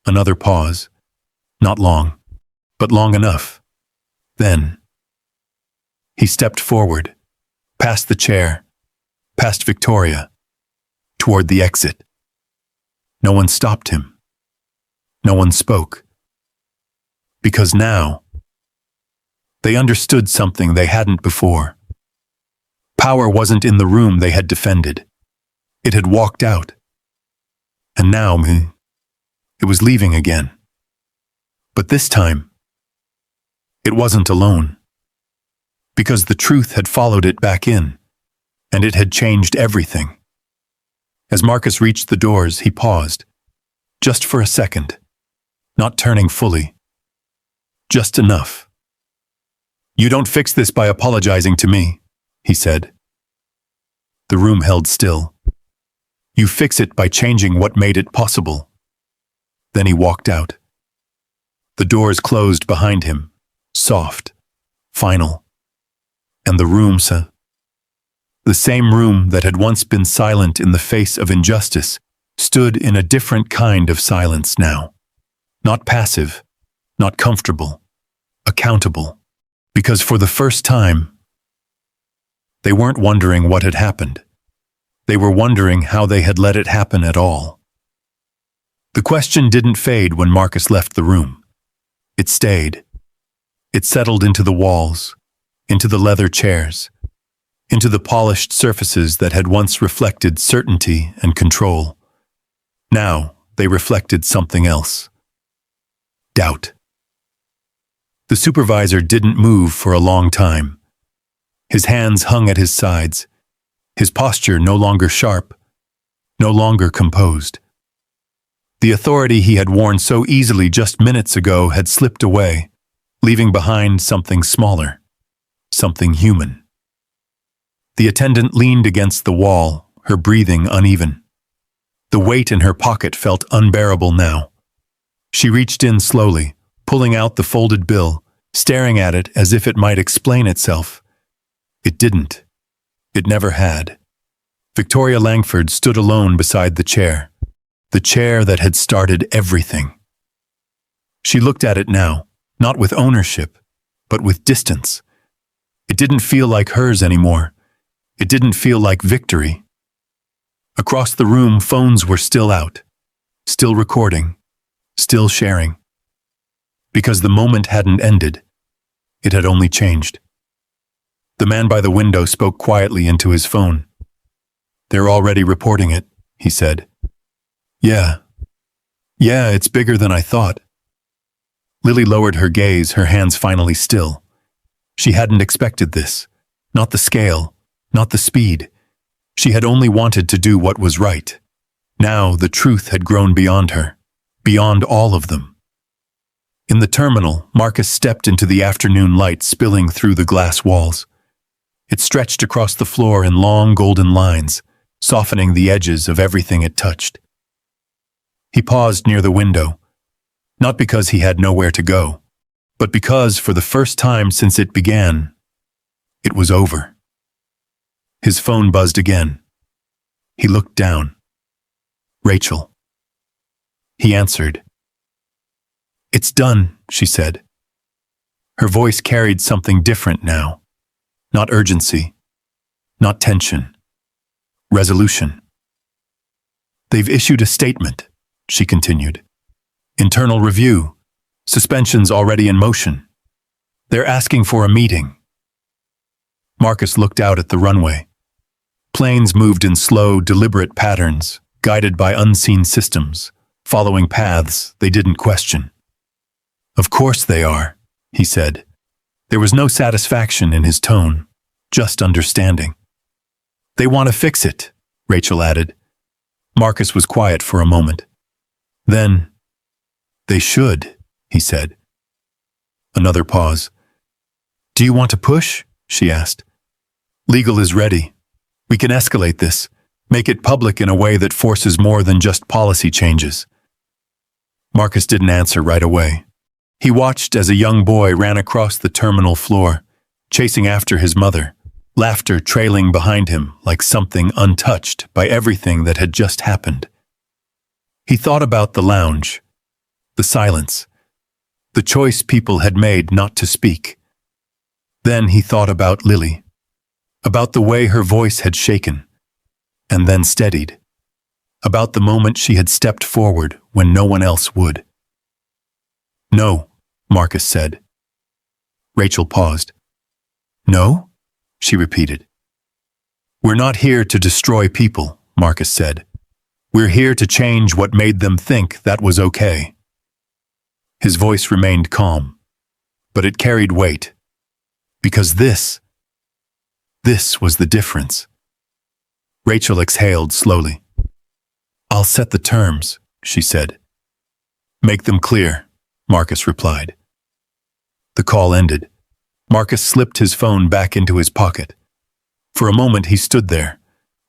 Speaker 1: Another pause. Not long, but long enough. Then he stepped forward, past the chair, past Victoria, toward the exit. No one stopped him. No one spoke. Because now, they understood something they hadn't before. Power wasn't in the room they had defended. It had walked out. And now, it was leaving again. But this time, it wasn't alone. Because the truth had followed it back in, and it had changed everything. As Marcus reached the doors, he paused, just for a second, not turning fully. Just enough. "You don't fix this by apologizing to me," he said. The room held still. "You fix it by changing what made it possible." Then he walked out. The doors closed behind him, soft, final. And the room, the same room that had once been silent in the face of injustice, stood in a different kind of silence now. Not passive, not comfortable, accountable. Because for the first time, they weren't wondering what had happened. They were wondering how they had let it happen at all. The question didn't fade when Marcus left the room. It stayed. It settled into the walls, into the leather chairs, into the polished surfaces that had once reflected certainty and control. Now they reflected something else. Doubt. The supervisor didn't move for a long time. His hands hung at his sides, his posture no longer sharp, no longer composed. The authority he had worn so easily just minutes ago had slipped away, leaving behind something smaller, something human. The attendant leaned against the wall, her breathing uneven. The weight in her pocket felt unbearable now. She reached in slowly, pulling out the folded bill, staring at it as if it might explain itself. It didn't. It never had. Victoria Langford stood alone beside the chair that had started everything. She looked at it now, not with ownership, but with distance. It didn't feel like hers anymore. It didn't feel like victory. Across the room, phones were still out, still recording, still sharing. Because the moment hadn't ended, it had only changed. The man by the window spoke quietly into his phone. "They're already reporting it," he said. Yeah, it's bigger than I thought." Lily lowered her gaze, her hands finally still. She hadn't expected this. Not the scale, not the speed. She had only wanted to do what was right. Now the truth had grown beyond her, beyond all of them. In the terminal, Marcus stepped into the afternoon light spilling through the glass walls. It stretched across the floor in long golden lines, softening the edges of everything it touched. He paused near the window, not because he had nowhere to go, but because, for the first time since it began, it was over. His phone buzzed again. He looked down. Rachel. He answered. "It's done," she said. Her voice carried something different now. Not urgency, not tension. Resolution. "They've issued a statement," she continued. "Internal review. Suspensions already in motion. They're asking for a meeting." Marcus looked out at the runway. Planes moved in slow, deliberate patterns, guided by unseen systems, following paths they didn't question. "Of course they are," he said. There was no satisfaction in his tone, just understanding. "They want to fix it," Rachel added. Marcus was quiet for a moment. Then, "They should," he said. Another pause. "Do you want to push?" she asked. "Legal is ready. We can escalate this, make it public in a way that forces more than just policy changes." Marcus didn't answer right away. He watched as a young boy ran across the terminal floor, chasing after his mother, laughter trailing behind him like something untouched by everything that had just happened. He thought about the lounge, the silence, the choice people had made not to speak. Then he thought about Lily, about the way her voice had shaken, and then steadied, about the moment she had stepped forward when no one else would. "No," Marcus said. Rachel paused. "No?" she repeated. "We're not here to destroy people," Marcus said. We're here to change what made them think that was okay. His voice remained calm, but it carried weight. Because this was the difference. Rachel exhaled slowly. I'll set the terms, she said. Make them clear, Marcus replied. The call ended. Marcus slipped his phone back into his pocket. For a moment he stood there,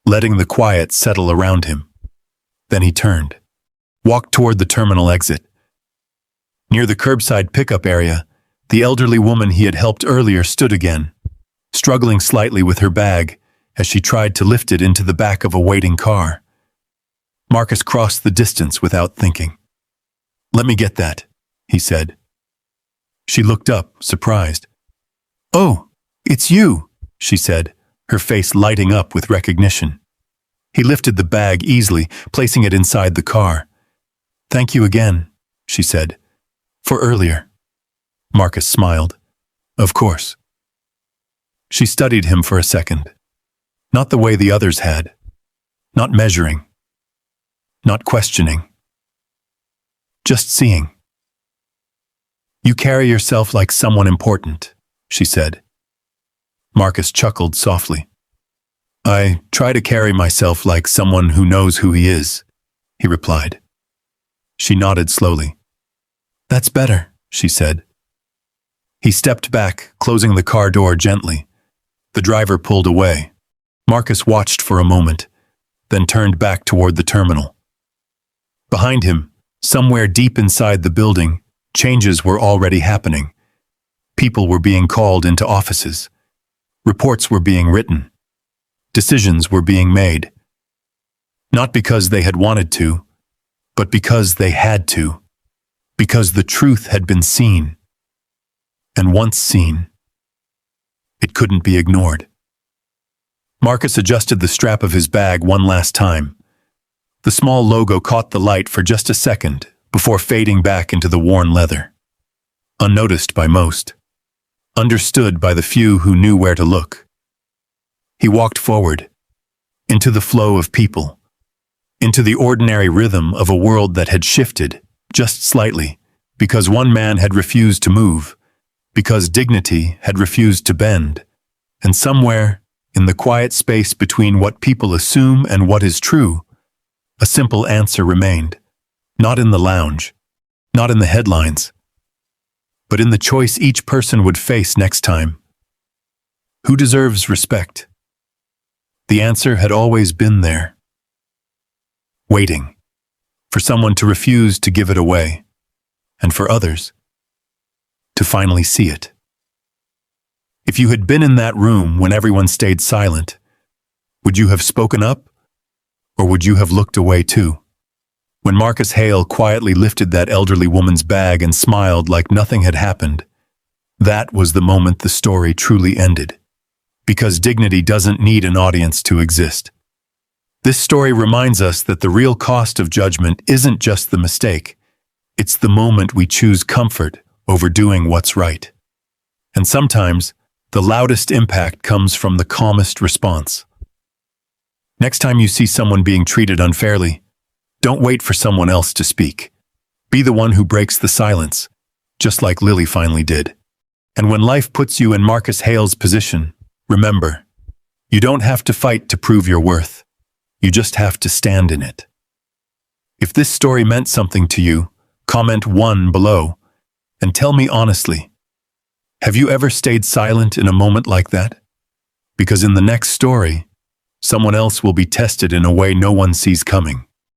Speaker 1: letting the quiet settle around him. Then he turned, walked toward the terminal exit. Near the curbside pickup area, the elderly woman he had helped earlier stood again, struggling slightly with her bag as she tried to lift it into the back of a waiting car. Marcus crossed the distance without thinking. Let me get that, he said. She looked up, surprised. Oh, it's you, she said, her face lighting up with recognition. He lifted the bag easily, placing it inside the car. Thank you again, she said, for earlier. Marcus smiled. Of course. She studied him for a second. Not the way the others had. Not measuring. Not questioning. Just seeing. You carry yourself like someone important, she said. Marcus chuckled softly. I try to carry myself like someone who knows who he is, he replied. She nodded slowly. That's better, she said. He stepped back, closing the car door gently. The driver pulled away. Marcus watched for a moment, then turned back toward the terminal. Behind him, somewhere deep inside the building, changes were already happening. People were being called into offices. Reports were being written. Decisions were being made. Not because they had wanted to, but because they had to. Because the truth had been seen. And once seen, it couldn't be ignored. Marcus adjusted the strap of his bag one last time. The small logo caught the light for just a second before fading back into the worn leather. Unnoticed by most. Understood by the few who knew where to look. He walked forward, into the flow of people, into the ordinary rhythm of a world that had shifted, just slightly, because one man had refused to move, because dignity had refused to bend, and somewhere, in the quiet space between what people assume and what is true, a simple answer remained, not in the lounge, not in the headlines, but in the choice each person would face next time. Who deserves respect? The answer had always been there. Waiting, for someone to refuse to give it away, and for others to finally see it. If you had been in that room when everyone stayed silent, would you have spoken up, or would you have looked away too? When Marcus Hale quietly lifted that elderly woman's bag and smiled like nothing had happened, that was the moment the story truly ended. Because dignity doesn't need an audience to exist. This story reminds us that the real cost of judgment isn't just the mistake. It's the moment we choose comfort over doing what's right. And sometimes, the loudest impact comes from the calmest response. Next time you see someone being treated unfairly, don't wait for someone else to speak. Be the one who breaks the silence, just like Lily finally did. And when life puts you in Marcus Hale's position, remember, you don't have to fight to prove your worth. You just have to stand in it. If this story meant something to you, comment 1 below and tell me honestly, have you ever stayed silent in a moment like that? Because in the next story, someone else will be tested in a way no one sees coming.